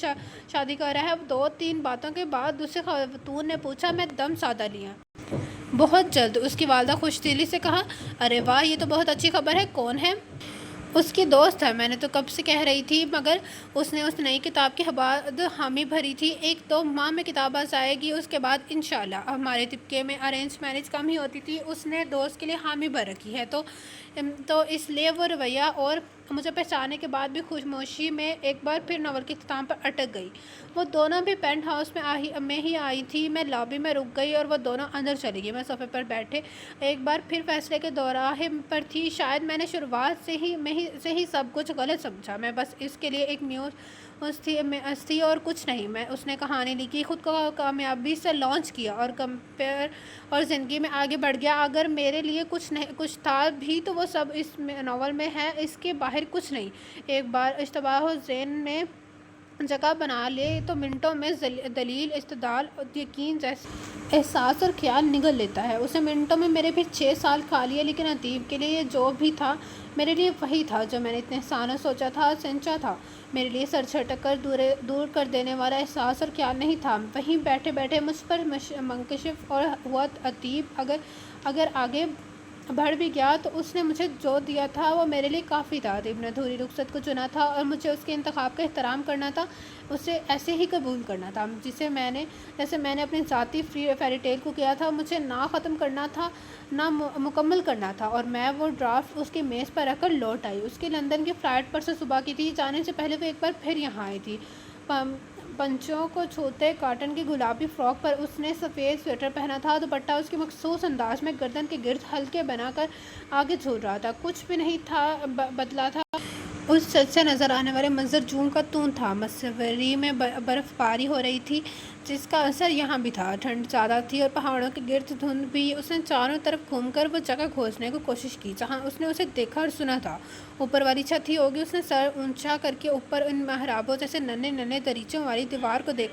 شادی کر رہا ہے؟ 2-3 باتوں کے بعد دوسری خاتون نے پوچھا۔ میں دم سادہ لیا۔ بہت جلد، اس کی والدہ خوش دلی سے کہا۔ ارے واہ، یہ تو بہت اچھی خبر ہے۔ کون ہے؟ اس کی دوست ہے، میں نے تو کب سے کہہ رہی تھی، مگر اس نے اس نئی کتاب کے بعد حامی بھری تھی۔ 1-2 ماہ میں کتاب آ جائے گی، اس کے بعد انشاءاللہ۔ ہمارے طبقے میں ارینج میرج کم ہی ہوتی تھی، اس نے دوست کے لیے حامی بھر رکھی ہے، تو اس لیے وہ رویہ اور مجھے پہچاننے کے بعد بھی خاموشی میں ایک بار پھر ناول کے اختتام پر اٹک گئی۔ وہ دونوں بھی پینٹ ہاؤس میں ہی آئی تھی۔ میں لابی میں رک گئی اور وہ دونوں اندر چلی گئی۔ میں صوفے پر بیٹھے ایک بار پھر فیصلے کے دوراہے پر تھی۔ شاید میں نے شروعات سے ہی سب کچھ غلط سمجھا۔ میں بس اس کے لیے ایک میوز تھی اور کچھ نہیں۔ اس نے کہانی لکھی، خود کو کامیابی سے لانچ کیا اور زندگی میں آگے بڑھ گیا۔ اگر میرے لیے کچھ تھا بھی تو وہ سب اس ناول میں ہے، اس کے باہر کچھ نہیں۔ ایک بار اشتباہ ذہن میں جگہ بنا لے تو منٹوں میں دلیل، استدلال، یقین جیسے احساس اور خیال نگل لیتا ہے۔ اسے منٹوں میں میرے بھی 6 سال کھا لیے، لیکن عتیب کے لیے یہ جو بھی تھا میرے لیے وہی تھا جو میں نے اتنے سالوں سوچا تھا، سینچا تھا۔ میرے لیے سر جھٹک کر دور کر دینے والا احساس اور خیال نہیں تھا۔ وہیں بیٹھے بیٹھے مجھ پر منکشف اور ہوا عتیب اگر آگے بڑھ بھی گیا تو اس نے مجھے جو دیا تھا وہ میرے لیے کافی تھا۔ عتیب نے ادھوری رخصت کو چنا تھا اور مجھے اس کے انتخاب کا احترام کرنا تھا، اسے ایسے ہی قبول کرنا تھا جیسے میں نے اپنی ذاتی فیری ٹیل کو کیا تھا۔ مجھے نہ ختم کرنا تھا نہ مکمل کرنا تھا، اور میں وہ ڈرافٹ اس کی میز پر رکھ کر لوٹ آئی۔ اس کی لندن کی فلائٹ پرسوں صبح کی تھی۔ جانے سے پہلے وہ ایک بار پھر یہاں آئی تھی۔ پنچوں کو چھوتے کاٹن کی گلابی فراک پر اس نے سفید سویٹر پہنا تھا۔ دوپٹہ اس کے مخصوص انداز میں گردن کے گرد حلقے بنا کر آگے جھول رہا تھا۔ کچھ بھی نہیں تھا بدلا تھا۔ اس چھت سے نظر آنے والے منظر جون کا تون تھا۔ مسوری میں برف باری ہو رہی تھی، جس کا اثر یہاں بھی تھا۔ ٹھنڈ زیادہ تھی اور پہاڑوں کے گرد دھند بھی۔ اس نے چاروں طرف گھوم کر وہ جگہ کھوجنے کی کوشش کی جہاں اس نے اسے دیکھا اور سنا تھا۔ اوپر والی چھت ہی ہوگی۔ اس نے سر اونچا کر کے اوپر ان محرابوں جیسے ننھے ننھے دریچوں والی دیوار کو دیکھ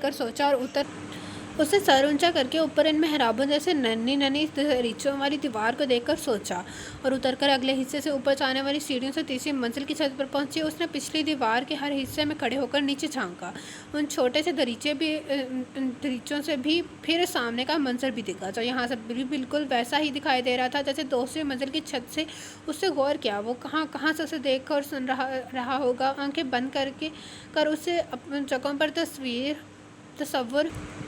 کر سوچا، اور اتر کر اگلے حصے سے اوپر جانے والی سیڑھیوں سے 3ری منزل کی چھت پر پہنچی۔ اس نے پچھلی دیوار کے ہر حصے میں کھڑے ہو کر نیچے جھانکا۔ ان چھوٹے سے دریچوں سے بھی پھر سامنے کا منظر بھی دکھا جو یہاں سے بالکل ویسا ہی دکھائی دے رہا تھا جیسے 2ری منزل کی چھت سے۔ اس سے غور کیا، وہ کہاں سے اسے دیکھ اور سن رہا ہوگا۔ آنکھیں بند کر اسے اپنی جگہوں پر تصور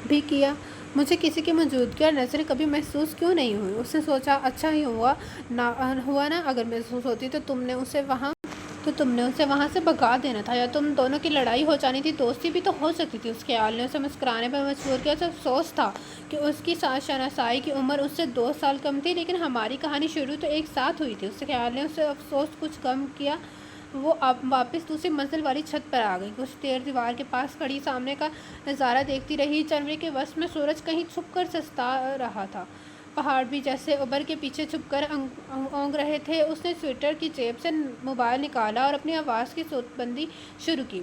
بھی کیا۔ مجھے کسی کی موجودگی اور نظریں کبھی محسوس کیوں نہیں ہوئی؟ اس نے سوچا، اچھا ہی ہوا نا، اگر محسوس ہوتی تو تم نے اسے وہاں سے بھگا دینا تھا، یا تم دونوں کی لڑائی ہو جانی تھی۔ دوستی بھی تو ہو سکتی تھی۔ اس خیال نے اسے مسکرانے پر مجبور کیا۔ اسے افسوس تھا کہ اس کی شناسائی کی عمر اس سے 2 سال کم تھی، لیکن ہماری کہانی شروع تو ایک ساتھ ہوئی تھی۔ اس خیال نے اسے افسوس کچھ کم کیا۔ وہ واپس 2ری منزل والی چھت پر آ گئی۔ کچھ دیر دیوار کے پاس کھڑی سامنے کا نظارہ دیکھتی رہی۔ جنوری کے وسط میں سورج کہیں چھپ کر سستا رہا تھا، پہاڑ بھی جیسے ابر کے پیچھے چھپ کر اونگ رہے تھے۔ اس نے سویٹر کی جیب سے موبائل نکالا اور اپنی آواز کی صوت بندی شروع کی۔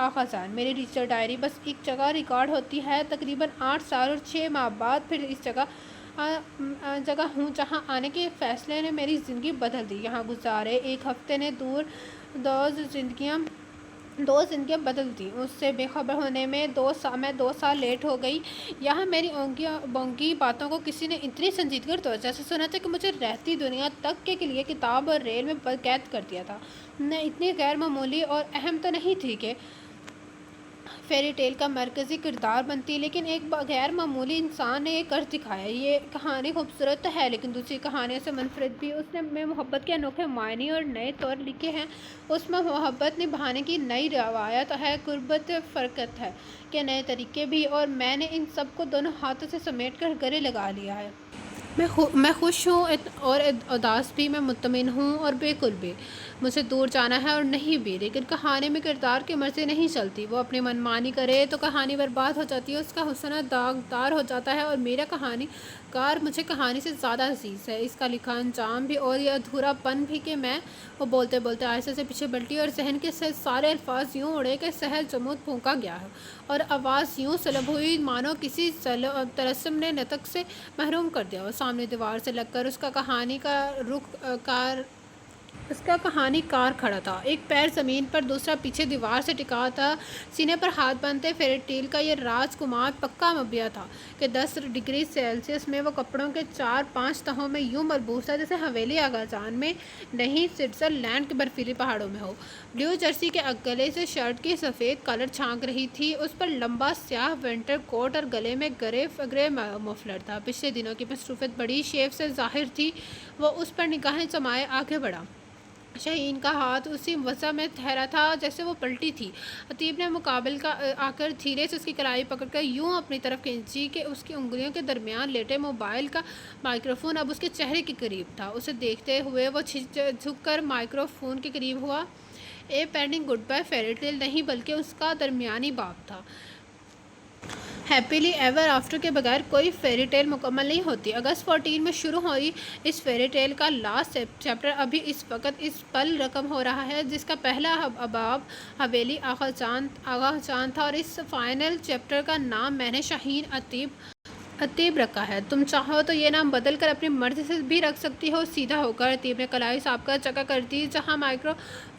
آغا جان۔ میری ڈیجیٹل ڈائری بس ایک جگہ ریکارڈ ہوتی ہے، تقریباً 8 سال اور 6 ماہ بعد پھر اس جگہ ہوں جہاں آنے کے فیصلے نے میری زندگی بدل دی۔ یہاں گزارے ایک ہفتے نے دو زندگیاں بدل دی۔ اس سے بے خبر ہونے میں میں 2 سال لیٹ ہو گئی۔ یہاں میری بونگی باتوں کو کسی نے اتنی سنجیدگی اور توجہ سے سنا تھا کہ مجھے رہتی دنیا تک کے لیے کتاب اور ریل میں قید کر دیا تھا۔ میں اتنی غیر معمولی اور اہم تو نہیں تھی کہ فیری ٹیل کا مرکزی کردار بنتی، لیکن ایک غیر معمولی انسان نے یہ کر دکھایا۔ یہ کہانی خوبصورت تو ہے لیکن دوسری کہانیوں سے منفرد بھی۔ اس نے محبت کے انوکھے معنی اور نئے طور لکھے ہیں۔ اس میں محبت نبھانے کی نئی روایت ہے، قربت فرقت ہے کے نئے طریقے بھی، اور میں نے ان سب کو دونوں ہاتھوں سے سمیٹ کر گلے لگا لیا ہے۔ میں خوش ہوں اور اداس بھی، میں مطمئن ہوں اور بالکل بھی۔ مجھے دور جانا ہے اور نہیں بھی، لیکن کہانی میں کردار کی مرضی نہیں چلتی۔ وہ اپنی من مانی کرے تو کہانی برباد ہو جاتی ہے، اس کا حسن داغدار ہو جاتا ہے، اور میرا کہانی کار مجھے کہانی سے زیادہ عزیز ہے، اس کا لکھا انجام بھی اور یہ ادھورا پن بھی کہ میں وہ بولتے بولتے آہستہ سے پیچھے پلٹی اور ذہن کے سارے الفاظ یوں اڑے کہ سحر جمود پھونکا گیا ہے اور آواز یوں سلب ہوئی مانو کسی طلسم نے نطق سے محروم کر دیا ہو۔ سامنے دیوار سے لگ کر اس کا کہانی کار کھڑا تھا، ایک پیر زمین پر، دوسرا پیچھے دیوار سے ٹکا تھا، سینے پر ہاتھ باندھے۔ فیری ٹیل کا یہ راج کمار پکا مبیا تھا کہ 10 ڈگری سیلسیس میں وہ کپڑوں کے 4-5 تہوں میں یوں ملبوس تھا جیسے حویلی آغا جان میں نہیں، سوئٹزرلینڈ کے برفیلی پہاڑوں میں ہو۔ بلیو جرسی کے گلے سے شرٹ کی سفید کالر چھانک رہی تھی، اس پر لمبا سیاہ ونٹر کوٹ اور گلے میں گرے مفلر تھا۔ پچھلے دنوں کی مصروفیت بڑی شیف سے ظاہر تھی۔ وہ اس پر نگاہیں جمائے آگے بڑھا۔ شاہین کا ہاتھ اسی وضع میں ٹھہرا تھا جیسے وہ پلٹی تھی۔ عتیب نے مقابل کا آ کر دھیرے سے اس کی کلائی پکڑ کر یوں اپنی طرف کھینچی کہ اس کی انگلیوں کے درمیان لیٹے موبائل کا مائکروفون اب اس کے چہرے کے قریب تھا۔ اسے دیکھتے ہوئے وہ جھک کر مائکروفون کے قریب ہوا۔ A pending good bye fairy tale نہیں بلکہ اس کا درمیانی باب تھا۔ ہیپیلی ایور آفٹر کے بغیر کوئی فیری ٹیل مکمل نہیں ہوتی۔ اگست 14 میں شروع ہوئی اس فیری ٹیل کا لاسٹ چیپٹر ابھی اس وقت اس پل رقم ہو رہا ہے جس کا پہلا باب حویلی آغا جان تھا، اور اس فائنل چیپٹر کا نام میں نے شاہین عتیب رکھا ہے۔ تم چاہو تو یہ نام بدل کر اپنی مرضی سے بھی رکھ سکتی ہو۔ سیدھا ہو کر عتیب نے کلائی صاحب کا چکا کر دی، جہاں مائکرو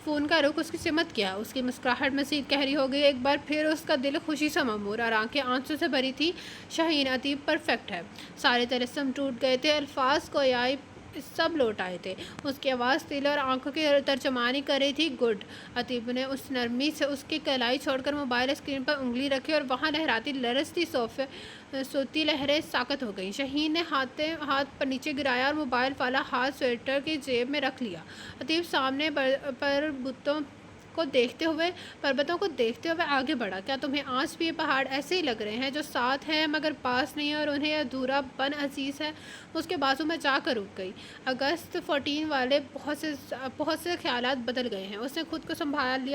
فون کا رخ اس کی سمت کیا۔ اس کی مسکراہٹ مزید گہری ہو گئی، ایک بار پھر اس کا دل خوشی سے معمور اور آنکھیں آنسو سے بھری تھی۔ شاہین عتیب پرفیکٹ ہے۔ سارے طلسم ٹوٹ گئے تھے، الفاظ گویائی سب لوٹ آئے تھے۔ اس کی آواز دل اور آنکھوں کی ترجمانی کر رہی تھی۔ گڈ۔ عتیب نے اس نرمی سے اس کی کلائی چھوڑ کر موبائل اسکرین پر انگلی رکھی اور وہاں لہراتی لرزتی سوتی لہریں ساکت ہو گئیں۔ شاہین نے ہاتھ پر نیچے گرایا اور موبائل والا ہاتھ سویٹر کی جیب میں رکھ لیا۔ عتیب سامنے پربتوں کو دیکھتے ہوئے آگے بڑھا۔ کیا تمہیں آج بھی یہ پہاڑ ایسے ہی لگ رہے ہیں جو ساتھ ہیں مگر پاس نہیں، اور انہیں ادھورا پن عزیز ہے؟ اس کے بازو میں جا کر رک گئی۔ اگست 14 والے بہت سے خیالات بدل گئے ہیں۔ اس نے خود کو سنبھال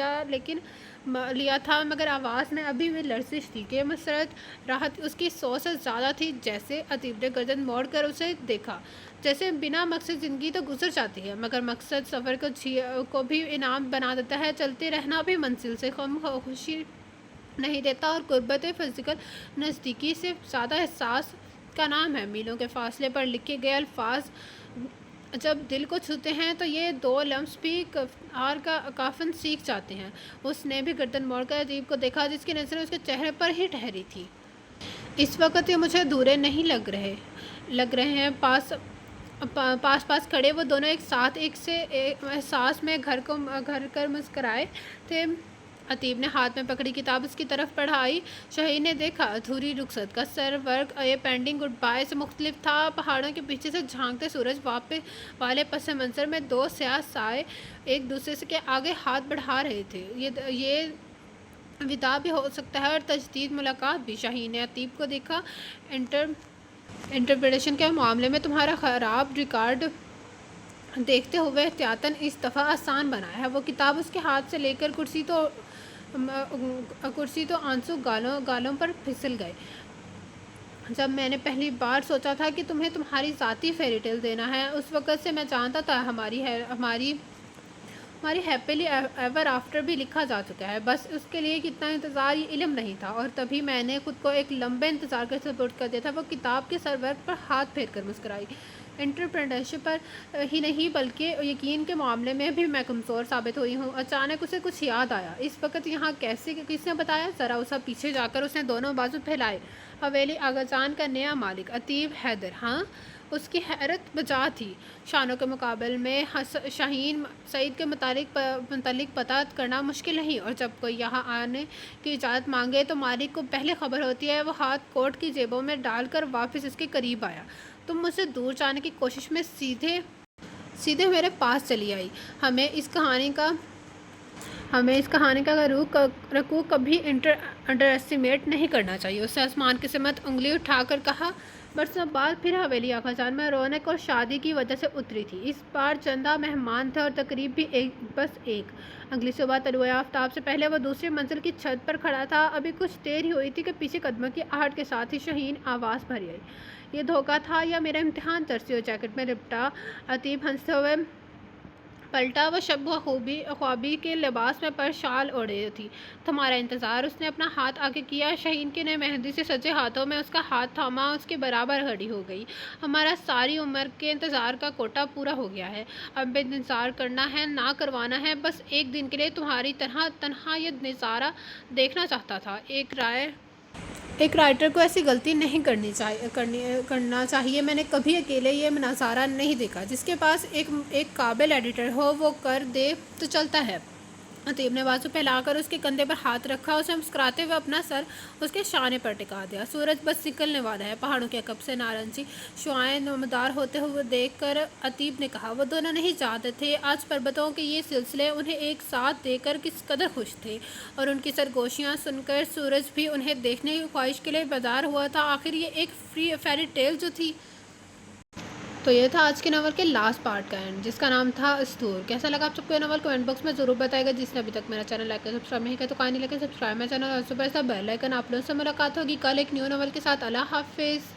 لیا تھا مگر آواز میں ابھی بھی لرزش تھی کہ مسرت راحت اس کی سوچ سے زیادہ تھی۔ جیسے عتیب نے گردن موڑ کر اسے دیکھا، جیسے بنا مقصد زندگی تو گزر جاتی ہے مگر مقصد سفر کو بھی انعام بنا دیتا ہے۔ چلتے رہنا بھی منزل سے خوشی نہیں دیتا، اور قربت فزیکل نزدیکی سے زیادہ احساس کا نام ہے۔ میلوں کے فاصلے پر لکھے گئے الفاظ جب دل کو چھوتے ہیں تو یہ 2 لمس بھی کافن سیکھ جاتے ہیں۔ اس نے بھی گردن موڑ کر عتیب کو دیکھا جس کی نظریں اس کے چہرے پر ہی ٹھہری تھی۔ اس وقت یہ مجھے ادھورے نہیں لگ رہے ہیں۔ پاس کھڑے وہ دونوں ایک ساتھ ایک سے احساس میں گھر کر مسکرائے تھے۔ عتیب نے ہاتھ میں پکڑی کتاب اس کی طرف بڑھائی۔ شاہین نے دیکھا ادھوری رخصت کا سر ورق اے پینڈنگ گڈ بائی سے مختلف تھا۔ پہاڑوں کے پیچھے سے جھانکتے سورج والے پس منظر میں 2 سیاہ سائے ایک دوسرے کے آگے ہاتھ بڑھا رہے تھے۔ یہ وداع بھی ہو سکتا ہے اور تجدید ملاقات بھی۔ شاہین نے عتیب کو دیکھا۔ انٹرپریٹیشن کے معاملے میں تمہارا خراب ریکارڈ دیکھتے ہوئے احتیاطاً اس دفعہ آسان بنایا ہے۔ وہ کتاب اس کے ہاتھ سے لے کر کرسی تو آنسو گالوں پر پھسل گئے۔ جب میں نے پہلی بار سوچا تھا کہ تمہیں تمہاری ذاتی فیری ٹیل دینا ہے، اس وقت سے میں جانتا تھا ہماری ہماری ہیپیلی ایور آفٹر بھی لکھا جا چکا ہے، بس اس کے لیے کتنا انتظار یہ علم نہیں تھا، اور تبھی میں نے خود کو ایک لمبے انتظار کے سپورٹ کر دیا تھا۔ وہ کتاب کے سرورق پر ہاتھ پھیر کر مسکرائی۔ انٹرپرینرشپ پر ہی نہیں بلکہ یقین کے معاملے میں بھی میں کمزور ثابت ہوئی ہوں۔ اچانک اسے کچھ یاد آیا، اس وقت یہاں کیسے کس نے بتایا؟ ذرا اسا پیچھے جا کر اس نے دونوں بازو پھیلائے۔ حویلی آغا جان کا نیا مالک عتیب حیدر۔ ہاں؟ اس کی حیرت بجا تھی۔ شانوں کے مقابل میں شاہین سعید کے متعلق پتہ کرنا مشکل نہیں، اور جب کوئی یہاں آنے کی اجازت مانگے تو مالک کو پہلے خبر ہوتی ہے۔ وہ ہاتھ کوٹ کی جیبوں میں ڈال کر واپس اس کے قریب آیا۔ تم مجھ سے دور جانے کی کوشش میں سیدھے میرے پاس چلی آئی۔ ہمیں اس کہانی کا رکوع کبھی انڈر ایسٹیمیٹ نہیں کرنا چاہیے، اس نے آسمان کی سمت انگلی اٹھا کر کہا۔ برسوں بعد پھر حویلی آغا جان میں رونق اور شادی کی وجہ سے اتری تھی۔ اس بار چندہ مہمان تھے اور تقریب بھی بس ایک۔ اگلی صبح طلوع آفتاب سے پہلے وہ دوسری منزل کی چھت پر کھڑا تھا۔ ابھی کچھ دیر ہی ہوئی تھی کہ پیچھے قدموں کی آہٹ کے ساتھ ہی شاہین آواز بھری آئی۔ یہ دھوکہ تھا یا میرا امتحان؟ جرسی اور جیکٹ میں لپٹا عتیب ہنستے ہوئے پلٹا۔ وہ شب خوابی کے لباس میں پر شال اوڑھے تھی۔ تمہارا انتظار؟ اس نے اپنا ہاتھ آگے کیا۔ شاہین کے نئے مہندی سے سجے ہاتھوں میں اس کا ہاتھ تھاما، اس کے برابر کھڑی ہو گئی۔ ہمارا ساری عمر کے انتظار کا کوٹہ پورا ہو گیا ہے، اب انتظار کرنا ہے، نہ کروانا ہے۔ بس ایک دن کے لیے تمہاری طرح تنہا یہ نظارہ دیکھنا چاہتا تھا۔ ایک رائٹر کو ایسی غلطی نہیں کرنا چاہیے۔ میں نے کبھی اکیلے یہ نظارہ نہیں دیکھا۔ جس کے پاس ایک قابل ایڈیٹر ہو وہ کر دے تو چلتا ہے۔ عتیب نے بازو پھیلا کر اس کے کندھے پر ہاتھ رکھا، اسے مسکراتے ہوئے اپنا سر اس کے شانے پر ٹکا دیا۔ سورج بس نکلنے والا ہے۔ پہاڑوں کے عقب سے نارنجی شعاعیں نمودار ہوتے ہوئے دیکھ کر عتیب نے کہا۔ وہ دونوں نہیں جانتے تھے آج پربتوں کے یہ سلسلے انہیں ایک ساتھ دیکھ کر کس قدر خوش تھے، اور ان کی سرگوشیاں سن کر سورج بھی انہیں دیکھنے کی خواہش کے لیے بیدار ہوا تھا۔ آخر یہ ایک فیری ٹیل جو تھی۔ تو یہ تھا آج کے ناول کے لاسٹ پارٹ کا اینڈ، جس کا نام تھا استور۔ کیسا لگا آپ سب کو یہ ناول؟ کمنٹ باکس میں ضرور بتائے گا۔ جس نے ابھی تک میرا چینل لائک اور سبسکرائب نہیں کیا تو کہیں نہیں، لیکن سبسکرائب میرا چینل اور صبح سے بیل آئیکن۔ آپ لوگوں سے ملاقات ہوگی کل ایک نیو ناول کے ساتھ۔ اللہ حافظ۔